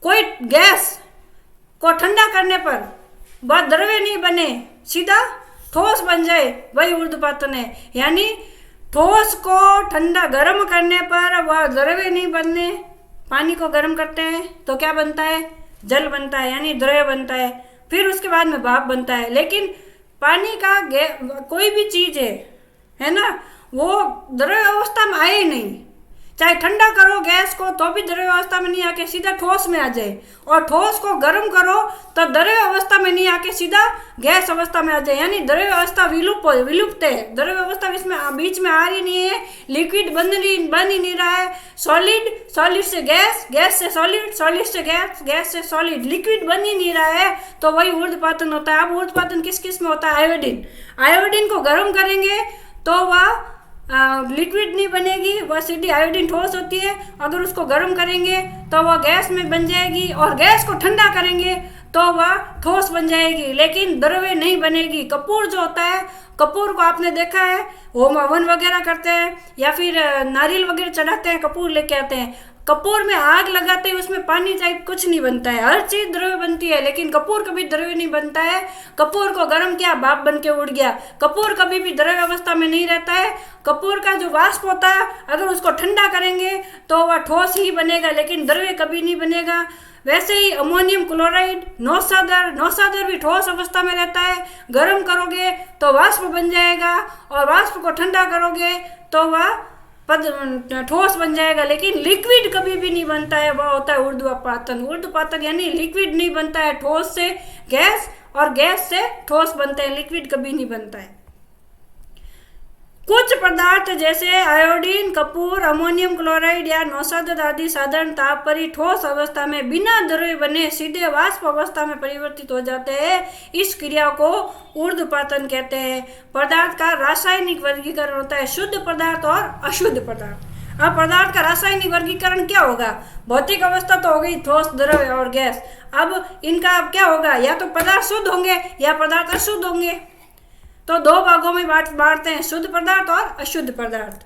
[SPEAKER 1] कोई गैस को ठंडा करने पर वह द्रव्य नहीं बने, सीधा ठोस बन जाए, वही ऊर्ध्वपातन है। यानी ठोस को ठंडा गर्म करने पर वह द्रव्य नहीं बनने, पानी को गर्म करते हैं तो क्या बनता है? जल बनता है, यानी द्रव्य बनता है। फिर उसके बाद में भाप बनता है। लेकिन पानी का कोई भी चीज है ना, वो द्रव्य अवस्था में आए नहीं। चाहे ठंडा करो गैस को तो भी द्रव्य अवस्था में नहीं आके सीधा ठोस में आ जाए, और ठोस को गर्म करो तो द्रव्य अवस्था में नहीं आके सीधा गैस अवस्था में आ जाए। यानी द्रव्य अवस्था विलुप्त है। द्रव्य अवस्था इसमें बीच में आ रही नहीं है, लिक्विड बन ही नहीं रहा है। सॉलिड से गैस, गैस से सॉलिड, सॉलिड से गैस, गैस से सॉलिड, लिक्विड बन ही नहीं रहा है, तो वही ऊर्ध्वपातन होता है। अब ऊर्ध्वपातन किस किस में होता है? आयोडीन। आयोडीन को गर्म करेंगे तो वह लिक्विड नहीं बनेगी, वह सीधी आयोडीन ठोस होती है। अगर उसको गर्म करेंगे तो वह गैस में बन जाएगी, और गैस को ठंडा करेंगे तो वह ठोस बन जाएगी, लेकिन द्रव्य नहीं बनेगी। कपूर जो होता है, कपूर को आपने देखा है, होम हवन वगैरह करते हैं या फिर नारियल वगैरह चढ़ाते हैं, कपूर लेके आते हैं। कपूर में आग लगाते हैं, उसमें पानी टाइप कुछ नहीं बनता है, हर चीज द्रव्य बनती है, लेकिन कपूर कभी द्रव्य नहीं बनता है। कपूर को गर्म किया, भाप बन के उड़ गया। कपूर कभी भी द्रव्य अवस्था में नहीं रहता है। कपूर का जो वाष्प होता है, अगर उसको ठंडा करेंगे तो वह ठोस ही बनेगा, लेकिन द्रव्य कभी नहीं बनेगा। वैसे ही अमोनियम क्लोराइड, नौसादर भी ठोस अवस्था में रहता है। गर्म करोगे तो वाष्प बन जाएगा, और वाष्प को ठंडा करोगे तो वह ठोस बन जाएगा, लेकिन लिक्विड कभी भी नहीं बनता है, वह होता है ऊर्ध्वपातन। ऊर्ध्वपातन यानी लिक्विड नहीं बनता है, ठोस से गैस और गैस से ठोस बनते हैं, लिक्विड कभी नहीं बनता है। कुछ पदार्थ जैसे आयोडीन, कपूर, अमोनियम क्लोराइड या नौसादर आदि साधारण ताप पर ही ठोस अवस्था में बिना द्रव्य बने सीधे वाष्प अवस्था में परिवर्तित हो जाते हैं। इस क्रिया को ऊर्ध्वपातन कहते हैं। पदार्थ का रासायनिक वर्गीकरण होता है शुद्ध पदार्थ और अशुद्ध पदार्थ। अब पदार्थ का रासायनिक वर्गीकरण क्या होगा? भौतिक अवस्था तो हो गई ठोस, द्रव्य और गैस। अब इनका अब क्या होगा? या तो पदार्थ शुद्ध होंगे या पदार्थ अशुद्ध होंगे। तो दो भागों में बांटते हैं, शुद्ध पदार्थ और अशुद्ध पदार्थ।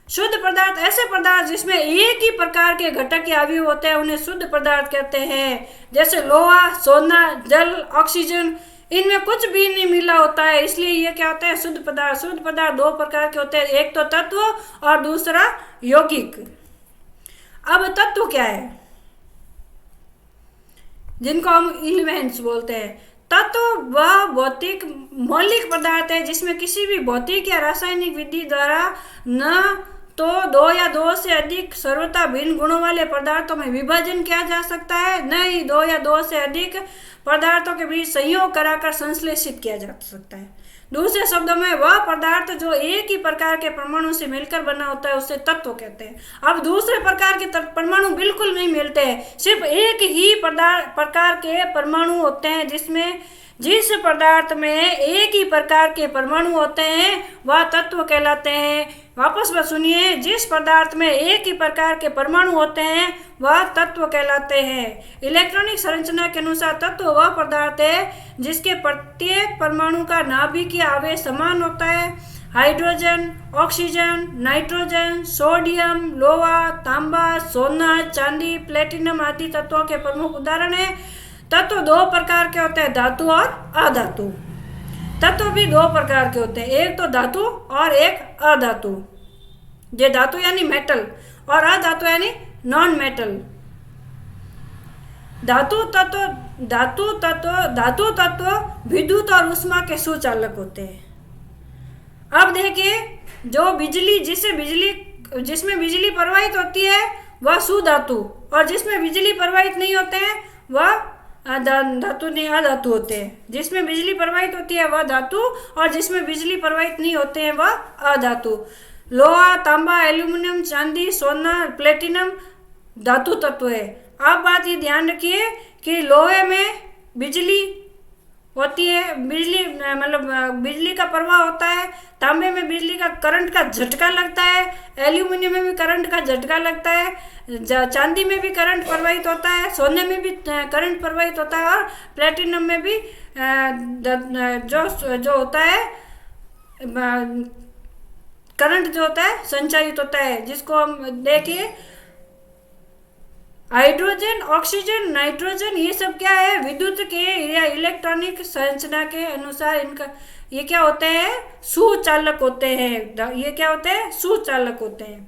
[SPEAKER 1] शुद्ध पदार्थ ऐसे पदार्थ जिसमें एक ही प्रकार के घटक या अवयव होते हैं, उन्हें शुद्ध पदार्थ कहते हैं। जैसे लोहा, सोना, जल, ऑक्सीजन, इनमें कुछ भी नहीं मिला होता है, इसलिए ये क्या होता है? शुद्ध पदार्थ। शुद्ध पदार्थ दो प्रकार के होते हैं, एक तो तत्व और दूसरा यौगिक। अब तत्व क्या है? जिनको हम एलिमेंट्स बोलते हैं। तत्व वह भौतिक मौलिक पदार्थ है जिसमें किसी भी भौतिक या रासायनिक विधि द्वारा न तो दो या दो से अधिक सर्वथा भिन्न गुणों वाले पदार्थों में विभाजन किया जा सकता है, नहीं दो या दो से अधिक पदार्थों के बीच संयोग कराकर संश्लेषित किया जा सकता है। दूसरे शब्दों में वह पदार्थ जो एक ही प्रकार के परमाणु से मिलकर बना होता है उसे तत्व कहते हैं। अब दूसरे प्रकार के परमाणु बिल्कुल नहीं मिलते हैं, सिर्फ एक ही प्रकार के परमाणु होते हैं, जिस पदार्थ में एक ही प्रकार के परमाणु होते हैं वह तत्व कहलाते हैं। वापस में सुनिए, जिस पदार्थ में एक ही प्रकार के परमाणु होते हैं वह तत्व कहलाते हैं। इलेक्ट्रॉनिक संरचना के अनुसार तत्व वह पदार्थ है जिसके प्रत्येक परमाणु का नाभिकीय आवेश समान होता है। हाइड्रोजन, ऑक्सीजन, नाइट्रोजन, सोडियम, लोहा, तांबा, सोना, चांदी, प्लेटिनम आदि तत्वों के प्रमुख उदाहरण हैं। तत्व दो प्रकार के होते हैं, धातु और अधातु। तत्व भी दो प्रकार के होते हैं, एक तो धातु और एक अधातु। ये धातु यानी मेटल और अधातु यानी नॉन मेटल। धातु तत्व विद्युत और ऊष्मा के सुचालक होते हैं। अब देखिए, जो जिसमें बिजली प्रवाहित होती है वह सुधातु, और जिसमें बिजली प्रवाहित नहीं होते हैं वह अधातु होते हैं। जिसमें बिजली प्रवाहित होती है वह धातु और जिसमें बिजली प्रवाहित नहीं होते हैं वह अधातु। लोहा, तांबा, एल्यूमिनियम, चांदी, सोना, प्लेटिनम धातु तत्व है। आप बात ये ध्यान रखिए कि लोहे में बिजली होती है, बिजली का प्रवाह होता है। तांबे में बिजली का करंट का झटका लगता है। एल्यूमिनियम में भी करंट का झटका लगता है। चांदी में भी करंट प्रवाहित होता है। सोने में भी करंट प्रवाहित होता है। और प्लेटिनम में भी जो होता है करंट जो होता है संचारित होता है, जिसको हम देखिए हाइड्रोजन, ऑक्सीजन, नाइट्रोजन, ये सब क्या है, विद्युत के या इलेक्ट्रॉनिक संरचना के अनुसार इनका ये क्या होते हैं, सुचालक होते हैं। ये क्या होते हैं, सुचालक होते हैं।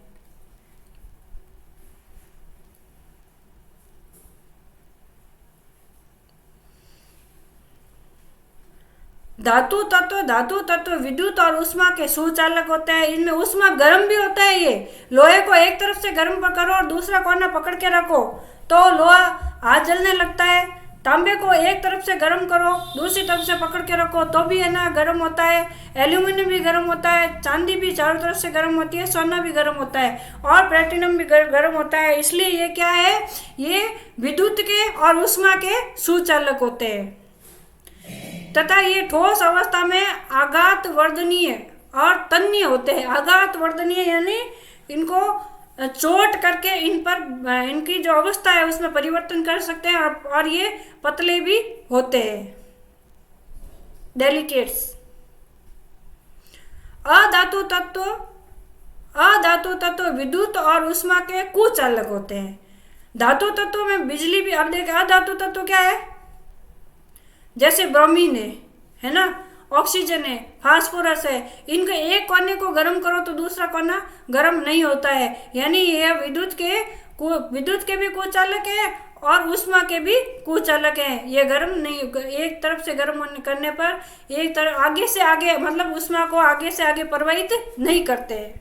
[SPEAKER 1] धातु तत्व विद्युत और ऊष्मा के सुचालक होते हैं। इनमें ऊष्मा गर्म भी होता है। ये लोहे को एक तरफ से गर्म करो और दूसरा कोना पकड़ के रखो तो लोहा हाथ जलने लगता है। तांबे को एक तरफ से गर्म करो, दूसरी तरफ से पकड़ के रखो तो भी है ना गर्म होता है। एल्यूमिनियम भी गर्म होता है, चांदी भी चारों तरफ से गर्म होती है, सोना भी गर्म होता है और प्लेटिनम भी गर्म होता है। इसलिए ये क्या है, ये विद्युत के और ऊष्मा के सुचालक होते हैं तथा ये ठोस अवस्था में आघात वर्धनीय और तन्य होते हैं। आघात वर्धनीय यानी इनको चोट करके इन पर इनकी जो अवस्था है उसमें परिवर्तन कर सकते हैं और ये पतले भी होते हैं, डेलिकेट्स। अधातु तत्व विद्युत और ऊष्मा के कुचालक होते हैं। धातु तत्व में बिजली भी, अब देखिए अधातु तत्व क्या है, जैसे ब्रोमीन है ना, ऑक्सीजन है, फास्फोरस है। इनके एक कोने को गर्म करो तो दूसरा कोना गर्म नहीं होता है। यानी ये विद्युत के भी कुचालक है और ऊष्मा के भी कुचालक है। ये गर्म नहीं, एक तरफ से गर्म करने पर एक तरफ आगे से आगे, मतलब ऊष्मा को आगे से आगे प्रवाहित नहीं करते हैं।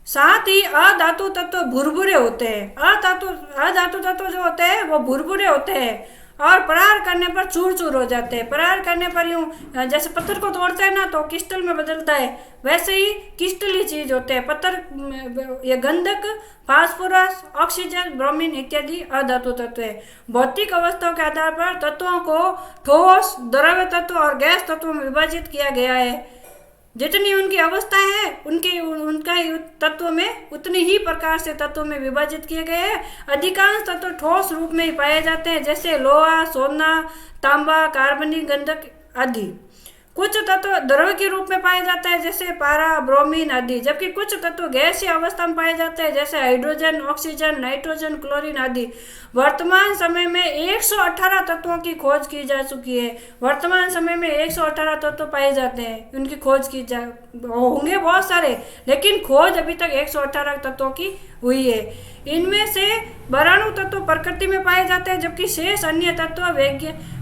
[SPEAKER 1] साथ ही अधातु तत्व भुरभुरे होते हैं। अधातु तत्व जो होते हैं वो भुरभुरे होते हैं और प्रहार करने पर चूर चूर हो जाते हैं। प्रहार करने पर यूं जैसे पत्थर को तोड़ते हैं ना तो क्रिस्टल में बदलता है, वैसे ही क्रिस्टली चीज होते हैं पत्थर। ये गंधक, फास्फोरस, ऑक्सीजन, ब्रोमीन इत्यादि अधातु तत्व है। भौतिक अवस्थाओं के आधार पर तत्वों को ठोस, द्रव्य तत्व और गैस तत्वों में विभाजित किया गया है। जितनी उनकी अवस्था है उनका तत्व में उतनी ही प्रकार से तत्वों में विभाजित किए गए हैं। अधिकांश तत्व ठोस रूप में ही पाए जाते हैं, जैसे लोहा, सोना, तांबा, कार्बनिक, गंधक आदि। कुछ तत्व द्रव के रूप में पाए जाते हैं, जैसे पारा, ब्रोमीन आदि, जबकि कुछ तत्व गैसीय अवस्था में पाए जाते हैं, जैसे हाइड्रोजन, ऑक्सीजन, नाइट्रोजन, क्लोरीन आदि। वर्तमान समय में 118 तत्वों की खोज की जा चुकी है। वर्तमान समय में 118 तत्व पाए जाते हैं, उनकी खोज की जा होंगे बहुत सारे, लेकिन खोज अभी तक 118 तत्वों की हुई है। इनमें से बोराणु तत्व प्रकृति में पाए जाते हैं, जबकि शेष अन्य तत्व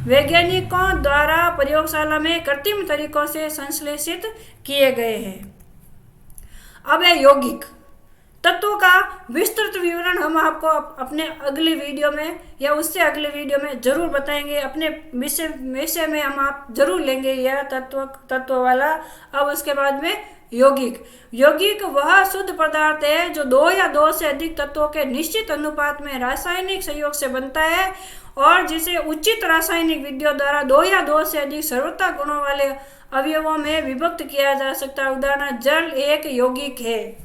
[SPEAKER 1] वैज्ञानिकों द्वारा प्रयोगशाला में कृत्रिम तरीकों से संश्लेषित किए गए हैं। अब है यौगिक तत्वों का विस्तृत विवरण हम आपको अपने अगले वीडियो में या उससे अगले वीडियो में जरूर बताएंगे। अपने विषय में हम आप जरूर लेंगे यह तत्व वाला। अब उसके बाद में यौगिक वह शुद्ध पदार्थ है जो दो या दो से अधिक तत्वों के निश्चित अनुपात में रासायनिक संयोग से बनता है और जिसे उचित रासायनिक विधियों द्वारा दो या दो से अधिक सर्वोत्तम गुणों वाले अवयवों में विभक्त किया जा सकता है। उदाहरण जल एक यौगिक है।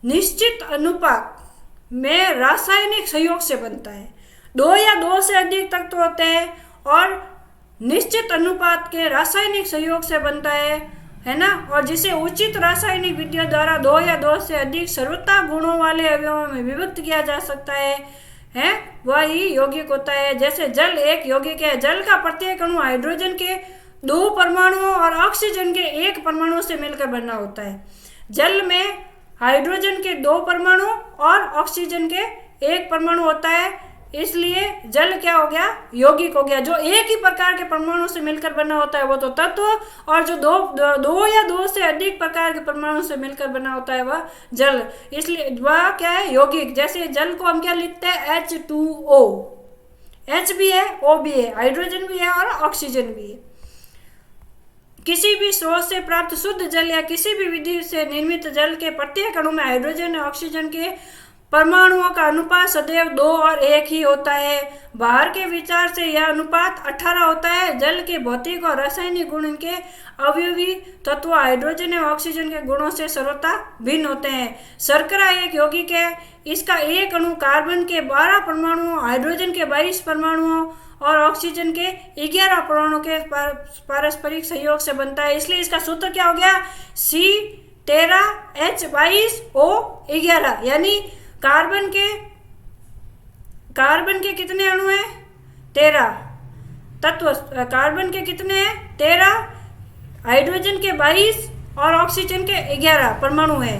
[SPEAKER 1] निश्चित अनुपात में रासायनिक संयोग से बनता है। दो या दो से अधिक तत्व होते हैं और निश्चित अनुपात के रासायनिक संयोग से बनता है ना, और जिसे उचित रासायनिक विधियों द्वारा दो या दो से अधिक सर्वोत्तम गुणों वाले अवयवों में विभक्त किया जा सकता है वही यौगिक होता है। जैसे जल एक यौगिक है। जल का प्रत्येक अणु हाइड्रोजन के 2 परमाणुओं और ऑक्सीजन के 1 परमाणु से मिलकर बना होता है। जल में हाइड्रोजन के 2 परमाणु और ऑक्सीजन के 1 परमाणु होता है, इसलिए जल क्या हो गया, यौगिक हो गया। जो एक ही प्रकार के परमाणु से मिलकर बना होता है वो तो तत्व, और जो दो या दो से अधिक प्रकार के परमाणु से मिलकर बना होता है वह जल, इसलिए वह क्या है, यौगिक। जैसे जल को हम क्या लिखते हैं, H2O। H भी है, O भी है, हाइड्रोजन भी है और ऑक्सीजन भी है। किसी भी स्रोत से प्राप्त शुद्ध जल या किसी भी विधि से निर्मित जल के प्रत्येक अणु में हाइड्रोजन और ऑक्सीजन के परमाणुओं का अनुपात सदैव 2 और 1 ही होता है। बाहर के विचार से यह अनुपात 18 होता है। जल के भौतिक और रासायनिक गुण इनके अवयवी तत्व हाइड्रोजन और ऑक्सीजन के गुणों से सर्वथा भिन्न होते हैं। शर्करा एक यौगिक है। इसका एक अणु कार्बन के 12 परमाणुओं, हाइड्रोजन के 22 परमाणुओं और ऑक्सीजन के 11 परमाणु के पारस्परिक सहयोग से बनता है। इसलिए इसका सूत्र क्या हो गया, C13H22O11। यानी कार्बन के कितने अणु हैं, 13 तत्व। कार्बन के कितने हैं, 13, हाइड्रोजन के 22 और ऑक्सीजन के 11 परमाणु है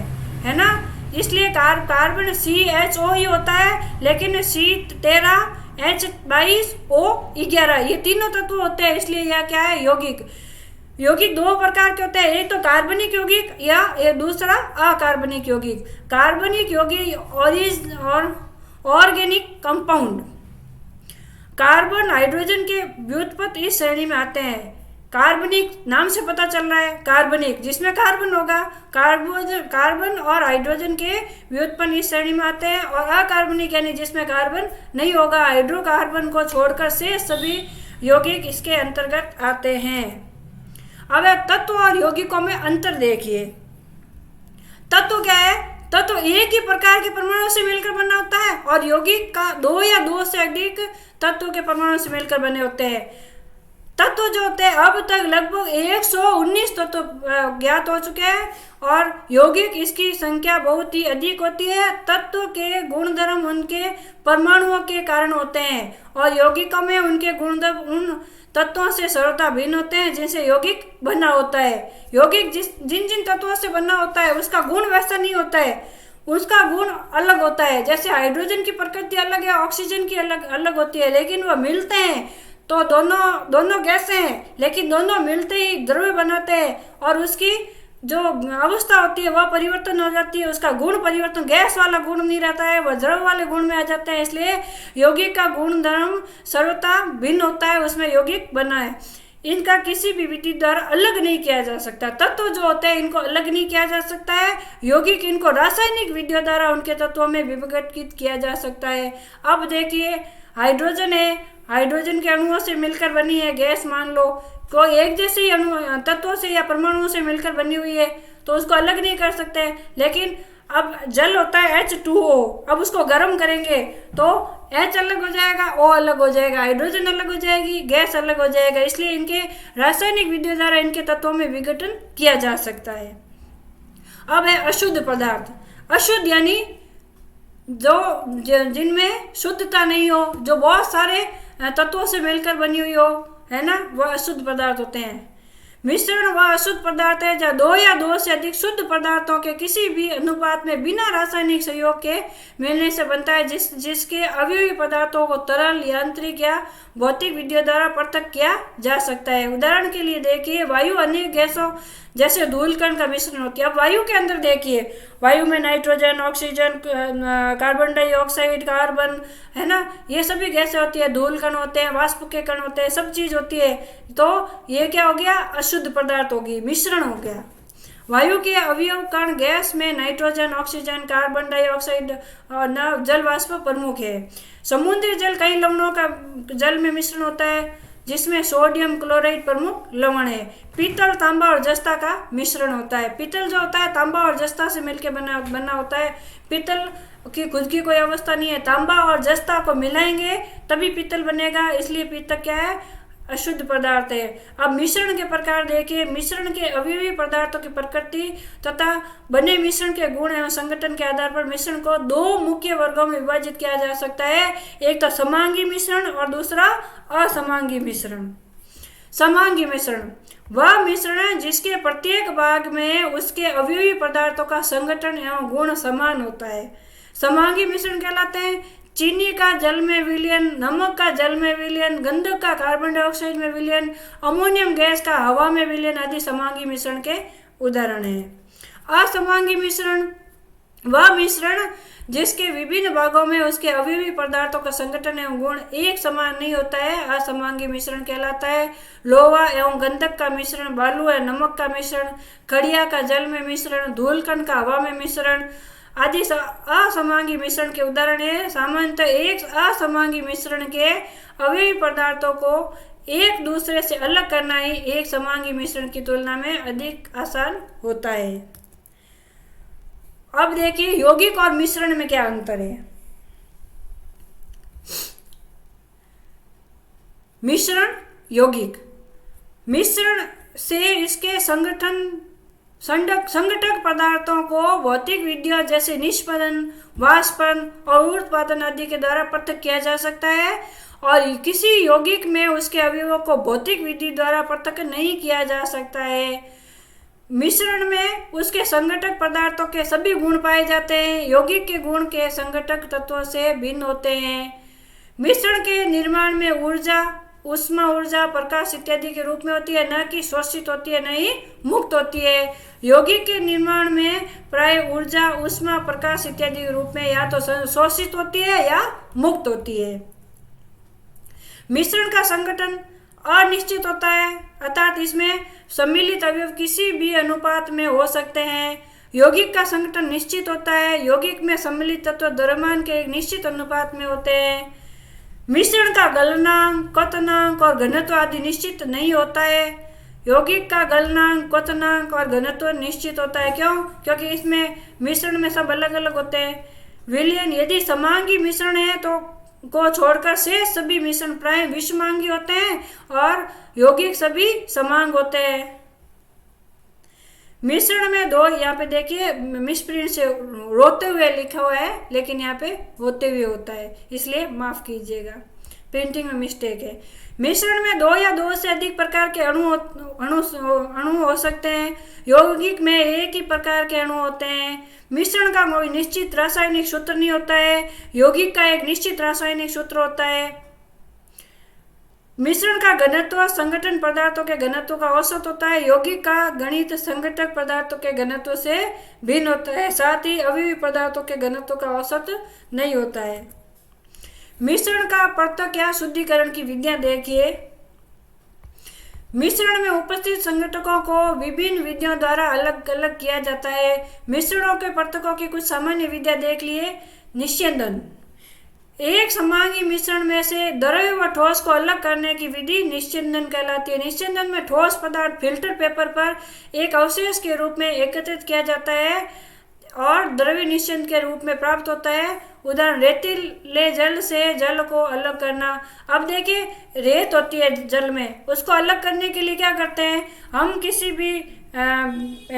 [SPEAKER 1] ना। इसलिए कार्बन CHO ही होता है, लेकिन C13H22O11 ये तीनों तत्व होते हैं, इसलिए यह क्या है, यौगिक। यौगिक 2 प्रकार के होते हैं, एक तो कार्बनिक यौगिक या एक दूसरा अकार्बनिक यौगिक। कार्बनिक यौगिक और ऑर्गेनिक कंपाउंड। कार्बन हाइड्रोजन के व्युत्पत्ति इस श्रेणी में आते हैं। कार्बनिक नाम से पता चल रहा है, कार्बनिक जिसमें कार्बन होगा। कार्बन और हाइड्रोजन के व्युत्पन्न इस श्रेणी में आते हैं। और अकार्बनिक यानी जिसमें कार्बन नहीं होगा। हाइड्रोकार्बन को छोड़कर शेष सभी यौगिक इसके अंतर्गत आते हैं। अब तत्व और यौगिकों में अंतर देखिए। तत्व क्या है, तत्व एक ही प्रकार के परमाणु से मिलकर बना होता है और यौगिक का 2 या 2 से अधिक तत्वों के परमाणु से मिलकर बने होते हैं। तत्व जो होते हैं, अब तक लगभग 119 तत्व ज्ञात हो चुके हैं और यौगिक इसकी संख्या बहुत ही अधिक होती है। तत्व के गुणधर्म उनके परमाणुओं के कारण होते हैं और यौगिकों में उनके गुणधर्म उन तत्वों से सर्वथा भिन्न होते हैं जिनसे यौगिक बना होता है। यौगिक जिन तत्वों से बना होता है उसका गुण वैसा नहीं होता है, उसका गुण अलग होता है। जैसे हाइड्रोजन की प्रकृति अलग है, ऑक्सीजन की अलग होती है, लेकिन वह मिलते हैं तो दोनों गैसें हैं, लेकिन दोनों मिलते ही द्रव्य बनाते हैं और उसकी जो अवस्था होती है वह परिवर्तन हो जाती है। उसका गुण परिवर्तन, गैस वाला गुण नहीं रहता है, वह द्रव वाले गुण में आ जाता है। इसलिए यौगिक का गुणधर्म सर्वथा भिन्न होता है, उसमें यौगिक बना है। इनका किसी भी विधि द्वारा अलग नहीं किया जा सकता। तत्व जो होते हैं इनको अलग नहीं किया जा सकता है। यौगिक इनको रासायनिक विधियों द्वारा उनके तत्वों में विभक्त किया जा सकता है। अब देखिए, हाइड्रोजन है, हाइड्रोजन के अणुओं से मिलकर बनी है गैस, मान लो कोई एक जैसे ही अणु तत्वों से या परमाणुओं से मिलकर बनी हुई है तो उसको अलग नहीं कर सकते। लेकिन अब जल होता है H2O, अब उसको गर्म करेंगे तो H अलग हो जाएगा, O अलग हो जाएगा, हाइड्रोजन अलग हो जाएगी, गैस अलग हो जाएगा। इसलिए इनके रासायनिक विधियों द्वारा इनके तत्वों में विघटन किया जा सकता है। अब है अशुद्ध पदार्थ। अशुद्ध यानी जिनमें शुद्धता नहीं हो, जो बहुत सारे तत्वों से मिलकर बनी हुई हो, है ना, वह अशुद्ध पदार्थ होते हैं। मिश्रण वह अशुद्ध पदार्थ है जहाँ दो या दो से अधिक शुद्ध पदार्थों के किसी भी अनुपात में बिना रासायनिक संयोग के मिलने से बनता है, जिसके अवयवी पदार्थों को तरल, यांत्रिक या भौतिक विधियों द्वारा पृथक किया जा सकता है। उदाहरण के लिए देखिए, वायु अनेक गैसों जैसे धूल कण का मिश्रण होती है। अब वायु के अंदर देखिए, वायु में nitrogen, oxygen, carbon dioxide, carbon, है ना, ये सभी गैसें होती है, धूल कण होते हैं, वाष्प के कण होते हैं, सब चीज होती है। तो ये क्या हो गया? अशुद्ध पदार्थ होगी, मिश्रण हो गया। वायु के अवयव कण गैस में नाइट्रोजन, ऑक्सीजन, कार्बन डाइऑक्साइड और जल वाष्प प्रमुख है। समुद्री जल कई लवणों का जल में मिश्रण होता है, जिसमें सोडियम क्लोराइड प्रमुख लवण है। पीतल, तांबा और जस्ता का मिश्रण होता है। पीतल जो होता है तांबा और जस्ता से मिलकर बना होता है। पीतल की खुद की कोई अवस्था नहीं है, तांबा और जस्ता को मिलाएंगे तभी पीतल बनेगा, इसलिए पीतल क्या है? अशुद्ध पदार्थ है। अब मिश्रण के प्रकार देखिए, मिश्रण के अवयवी पदार्थों की प्रकृति तथा बने मिश्रण के गुण एवं संगठन के आधार पर मिश्रण को दो मुख्य वर्गों में विभाजित किया जा सकता है। एक तो समांगी मिश्रण और दूसरा असमांगी मिश्रण। समांगी मिश्रण वह मिश्रण है जिसके प्रत्येक भाग में उसके अवयवी पदार्थों का संगठन एवं गुण समान होता है। समांगी मिश्रण कहलाते हैं। चीनी का जल में विलयन, नमक का जल में विलयन, गंधक का कार्बन डाइऑक्साइड में विलयन, अमोनियम गैस का हवा में विलयन आदि समांगी मिश्रण के उदाहरण हैं। असमांगी मिश्रण वह मिश्रण जिसके विभिन्न भागों में उसके अवयवी पदार्थों का संगठन एवं गुण एक समान नहीं होता है, असमांगी मिश्रण कहलाता है। लोहा एवं गंधक का मिश्रण, बालू एवं नमक का मिश्रण, खड़िया का जल में मिश्रण, धूलकण का हवा में मिश्रण आदि असमांगी मिश्रण के उदाहरण है। सामान्यतः एक असमांगी मिश्रण के अवयवी पदार्थों को एक दूसरे से अलग करना ही एक समांगी मिश्रण की तुलना में अधिक आसान होता है। अब देखिए यौगिक और मिश्रण में क्या अंतर है। मिश्रण, यौगिक। मिश्रण से इसके संगठक पदार्थों को भौतिक विधियों जैसे निष्पदन, वाष्पन और ऊर्ध्वपातन आदि के द्वारा पृथक किया जा सकता है, और किसी यौगिक में उसके अवयवों को भौतिक विधि द्वारा पृथक नहीं किया जा सकता है। मिश्रण में उसके संगठक पदार्थों के सभी गुण पाए जाते हैं। यौगिक के गुण के संगठक तत्वों से भिन्न होते हैं। मिश्रण के निर्माण में ऊर्जा, उष्मा ऊर्जा, प्रकाश इत्यादि के रूप में होती है, न कि शोषित होती है, न ही मुक्त होती है। यौगिक के निर्माण में प्राय ऊर्जा, उष्मा, प्रकाश इत्यादि के रूप में या तो शोषित होती है या मुक्त होती है। मिश्रण का संगठन अनिश्चित होता है, अर्थात इसमें सम्मिलित अवयव किसी भी अनुपात में हो सकते हैं। यौगिक का संगठन निश्चित होता है। यौगिक में सम्मिलित तत्व द्रव्यमान के एक निश्चित अनुपात में होते हैं। मिश्रण का गलनांक, क्वथनांक और घनत्व आदि निश्चित नहीं होता है। यौगिक का गलनांक, क्वथनांक और घनत्व निश्चित होता है। क्यों? क्योंकि इसमें मिश्रण में सब अलग अलग होते हैं। विलयन, यदि समांगी मिश्रण है तो को छोड़कर शेष सभी मिश्रण प्राय विषमांगी होते हैं और यौगिक सभी समांग होते हैं। मिश्रण में दो, यहाँ पे देखिए मिसप्रिंट से रोते हुए लिखा हुआ है, लेकिन यहाँ पे होते हुए होता है, इसलिए माफ कीजिएगा, प्रिंटिंग में मिस्टेक है। मिश्रण में दो या दो से अधिक प्रकार के अणु हो सकते हैं। यौगिक में एक ही प्रकार के अणु होते हैं। मिश्रण का कोई निश्चित रासायनिक सूत्र नहीं होता है। यौगिक का एक निश्चित रासायनिक सूत्र होता है। मिश्रण का घनत्व संगठन पदार्थों के घनत्व का औसत होता है। यौगिक का गणित संगठक पदार्थों के घनत्व से भिन्न होता है, साथ ही अवयवी पदार्थों के घनत्व का औसत नहीं होता है। मिश्रण का पृथक या शुद्धिकरण की विधियां देखिए। मिश्रण में उपस्थित संगठकों को विभिन्न विधियों द्वारा अलग अलग किया जाता है। मिश्रणों के पृथकों की कुछ सामान्य विधियां देख लिए। निश्चेदन, एक समांगी मिश्रण में से द्रव्य व ठोस को अलग करने की विधि निश्चेदन कहलाती है। निश्चेदन में ठोस पदार्थ फिल्टर पेपर पर एक अवशेष के रूप में एकत्रित किया जाता है और द्रव्य निश्चेदन के रूप में प्राप्त होता है। उदाहरण, रेतीले जल से जल को अलग करना। अब देखिए रेत होती है जल में, उसको अलग करने के लिए क्या करते हैं हम, किसी भी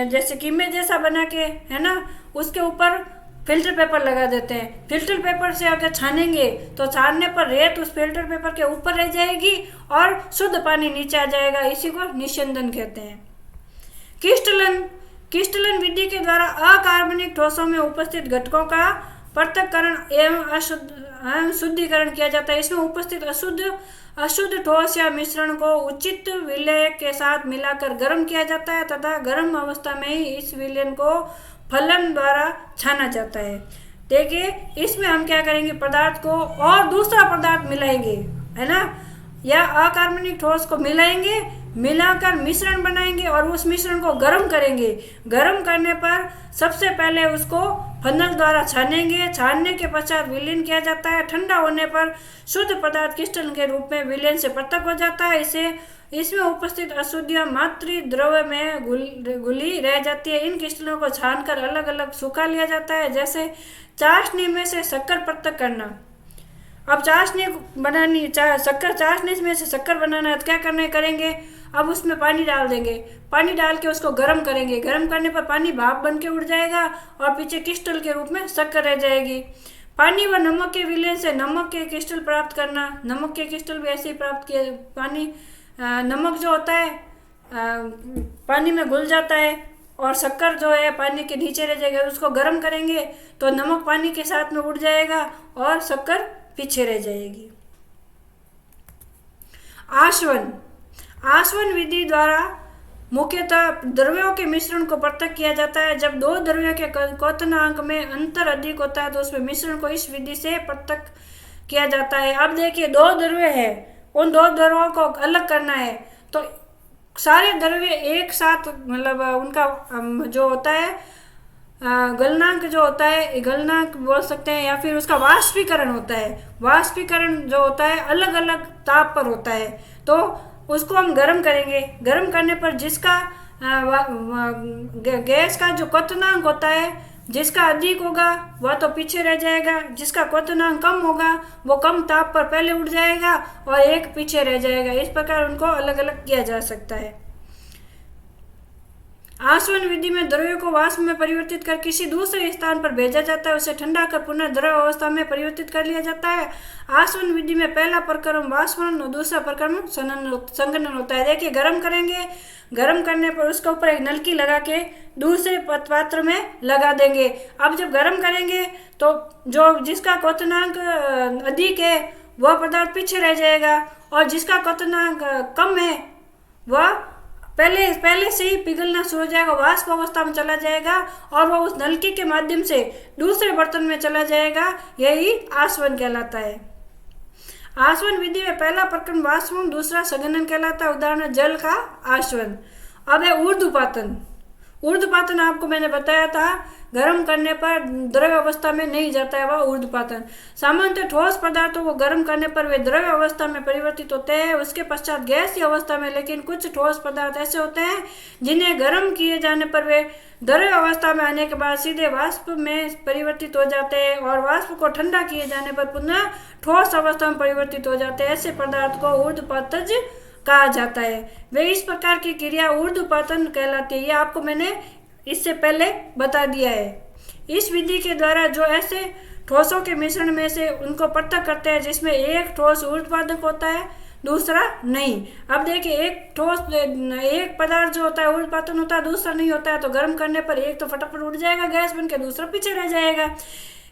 [SPEAKER 1] जैसे कीमे जैसा बना के, है ना, उसके ऊपर फिल्टर पेपर लगा देते हैं। फिल्टर पेपर से अगर छानेंगे तो छानने पर रेत उस फिल्टर पेपर के ऊपर रह जाएगी और शुद्ध पानी नीचे आ जाएगा। इसी को निस्यंदन कहते हैं। क्रिस्टलन क्रिस्टलन विधि के द्वारा अकार्बनिक ठोसों में उपस्थित घटकों का पृथक्करण एवं शुद्धिकरण किया जाता है। इसमें उपस्थित अशुद्ध ठोस या मिश्रण को उचित विलय के साथ मिलाकर गर्म किया जाता है तथा गर्म अवस्था में ही इस विलयन को फलन द्वारा छाना जाता है। देखिए, इसमें हम क्या करेंगे, पदार्थ को और दूसरा पदार्थ मिलाएंगे, है ना, या अकार्बनिक ठोस को मिलाएंगे, मिलाकर मिश्रण बनाएंगे और उस मिश्रण को गर्म करेंगे। गर्म करने पर सबसे पहले उसको फनल द्वारा छानेंगे। छानने के पश्चात विलीन किया जाता है। ठंडा होने पर शुद्ध पदार्थ क्रिस्टल के रूप में विलयन से पृथक हो जाता है। इसमें उपस्थित अशुद्धियां मातृ द्रव्य में घुली रह जाती है। इन क्रिस्टलों को छानकर अलग अलग सुखा लिया जाता है। जैसे चाशनी में से शक्कर पृथक करना। अब चाशनी बनानी, शक्कर चाशनी में से शक्कर बनाना है तो क्या करेंगे, अब उसमें पानी डाल देंगे। पानी डाल के उसको गर्म करेंगे। गर्म करने पर पानी भाप बन के उड़ जाएगा और पीछे क्रिस्टल के रूप में शक्कर रह जाएगी। पानी व नमक के विलयन से नमक के क्रिस्टल प्राप्त करना। नमक के क्रिस्टल भी ऐसे ही प्राप्त किए। पानी नमक जो होता है पानी में घुल जाता है और शक्कर जो है पानी के नीचे रह जाएगा। उसको गर्म करेंगे तो नमक पानी के साथ में उड़ जाएगा और शक्कर पीछे रह जाएगी। आसवन विधि द्वारा मुख्यतः द्रव्यों के मिश्रण को पृथक किया जाता है। जब दो द्रव्यों के क्वथनांक में अंतर अधिक होता है तो उसमें मिश्रण को इस विधि से पृथक किया जाता है। अब देखिए, दो द्रव्य है, उन दो द्रव्यों को अलग करना है तो सारे द्रव्य एक साथ, मतलब उनका जो होता है गलनांक जो होता है, गलनांक बोल सकते हैं, या फिर उसका वाष्पीकरण होता है। वाष्पीकरण जो होता है अलग अलग ताप पर होता है तो उसको हम गर्म करेंगे। गर्म करने पर जिसका गैस का जो क्वथनांक होता है, जिसका अधिक होगा वह तो पीछे रह जाएगा, जिसका क्वथनांक कम होगा वो कम ताप पर पहले उड़ जाएगा और एक पीछे रह जाएगा। इस प्रकार उनको अलग अलग किया जा सकता है। आसवन विधि में द्रव्य को वाष्प में परिवर्तित कर किसी दूसरे स्थान पर भेजा जाता है। उसे ठंडा कर पुनः द्रव अवस्था में परिवर्तित कर लिया जाता है। आसवन विधि में पहला प्रक्रम वाष्पन और दूसरा प्रक्रम संघनन होता है। देखिए, गर्म करेंगे, गर्म करने पर उसके ऊपर एक नलकी लगा के दूसरे पात्र में लगा देंगे। अब जब गर्म करेंगे तो जो जिसका क्वथनांक अधिक है वह पदार्थ पीछे रह जाएगा और जिसका क्वथनांक कम है वह पहले से ही पिघलना शुरू हो जाएगा, वाष्प अवस्था में चला जाएगा और वह उस नलकी के माध्यम से दूसरे बर्तन में चला जाएगा। यही आसवन कहलाता है। आसवन विधि में पहला प्रक्रम वाष्पन, दूसरा संघनन कहलाता है। उदाहरण जल का आसवन। अब है ऊर्ध्वपातन। ऊर्ध्वपातन आपको मैंने बताया था, गर्म करने पर द्रव्य अवस्था में नहीं जाता है, वह ऊर्ध्वपातन। सामान्यतः ठोस पदार्थों को गर्म करने पर वे द्रव्य अवस्था में परिवर्तित होते हैं, उसके पश्चात गैसीय अवस्था में। लेकिन कुछ ठोस पदार्थ ऐसे होते हैं जिन्हें गर्म किए जाने पर वे द्रव्य अवस्था में आने के बाद सीधे वाष्प में परिवर्तित हो जाते हैं और वाष्प को ठंडा किए जाने पर पुनः ठोस अवस्था में परिवर्तित हो जाते हैं। ऐसे पदार्थ को ऊर्ध्वपातज कहा जाता है। वे इस प्रकार की क्रिया ऊर्ध्वपातन कहलाती है। ये आपको मैंने इससे पहले बता दिया है। इस विधि के द्वारा जो ऐसे ठोसों के मिश्रण में से उनको पृथक करते हैं जिसमें एक ठोस ऊर्ध्वपातक होता है, दूसरा नहीं। अब देखिए, एक पदार्थ जो होता है ऊर्ध्वपातन होता है, दूसरा नहीं होता है, तो गर्म करने पर एक तो फटाफट उड़ जाएगा गैस बन के, दूसरा पीछे रह जाएगा।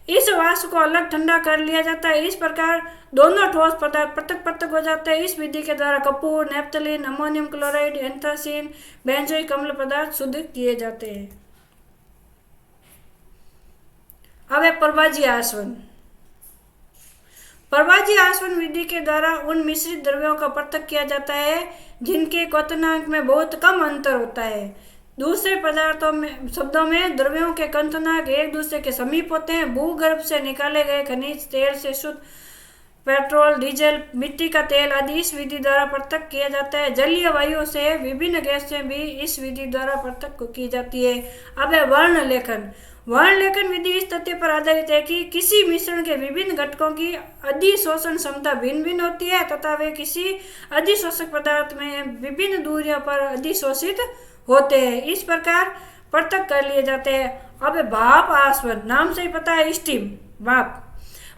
[SPEAKER 1] इस वाष्प को अलग ठंडा कर लिया जाता है। इस प्रकार दोनों ठोस पदार्थ पृथक पृथक हो जाते हैं। इस विधि के द्वारा Kapoor, naphthalene, ammonium chloride, anthracene, benzoic अम्ल पदार्थ शुद्ध किए जाते हैं। अब है प्रभाजी आसवन। प्रभाजी आसवन विधि के द्वारा उन मिश्रित द्रव्यों का पृथक किया जाता है जिनके क्वथनांक में बहुत कम अंतर होता है। दूसरे शब्दों में द्रव्यों के क्वथनांक एक दूसरे के समीप होते हैं। भूगर्भ से निकाले गए खनिज तेल से शुद्ध पेट्रोल, डीजल, मिट्टी का तेल आदि इस विधि द्वारा पृथक किया जाता है। जलीय वायु से विभिन्न गैसें भी इस विधि द्वारा पृथक की जाती है। अब है वर्ण लेखन। वर्ण लेखन विधि इस तथ्य पर आधारित है कि किसी मिश्रण के विभिन्न घटकों की अधिशोषण क्षमता भिन्न भिन्न होती है तथा वे किसी अधिशोषक पदार्थ में विभिन्न दूरियों पर अधिशोषित होते हैं। इस प्रकार पृथक कर लिए जाते हैं। अब भाप आसवन, नाम से ही पता है स्टीम,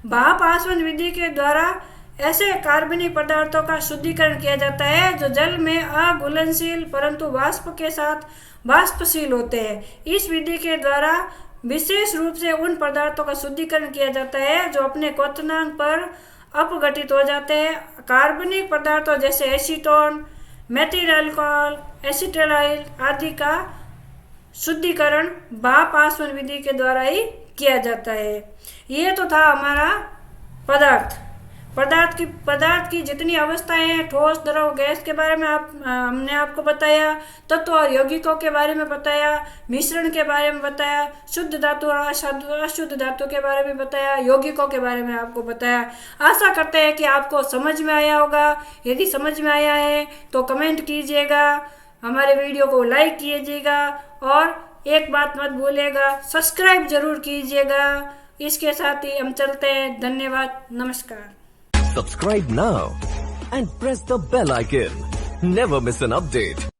[SPEAKER 1] भाप आसवन विधि के द्वारा ऐसे कार्बनिक पदार्थों का शुद्धिकरण किया जाता है जो जल में अघुलनशील परंतु वाष्प के साथ वाष्पशील होते हैं। इस विधि के द्वारा विशेष रूप से उन पदार्थों का शुद्धिकरण किया जाता है जो अपने क्वथनांक पर अपघटित हो जाते हैं। कार्बनिक पदार्थों जैसे एसीटोन, मेथिल अल्कोहल, एसिटाइल आदि का शुद्धिकरण भाप आसवन विधि के द्वारा ही किया जाता है। ये तो था हमारा पदार्थ की जितनी अवस्थाएं हैं, ठोस, द्रव, गैस के बारे में हमने आपको बताया, तत्व और यौगिकों के बारे में बताया, मिश्रण के बारे में बताया, शुद्ध धातु और अशुद्ध धातु के बारे में बताया, यौगिकों के बारे में आपको बताया। आशा करते हैं कि आपको समझ में आया होगा। यदि समझ में आया है तो कमेंट कीजिएगा, हमारे वीडियो को लाइक कीजिएगा और एक बात मत भूलिएगा, सब्सक्राइब जरूर कीजिएगा। इसके साथ ही हम चलते हैं। धन्यवाद, नमस्कार।
[SPEAKER 2] Subscribe now and press the bell icon. Never miss an update.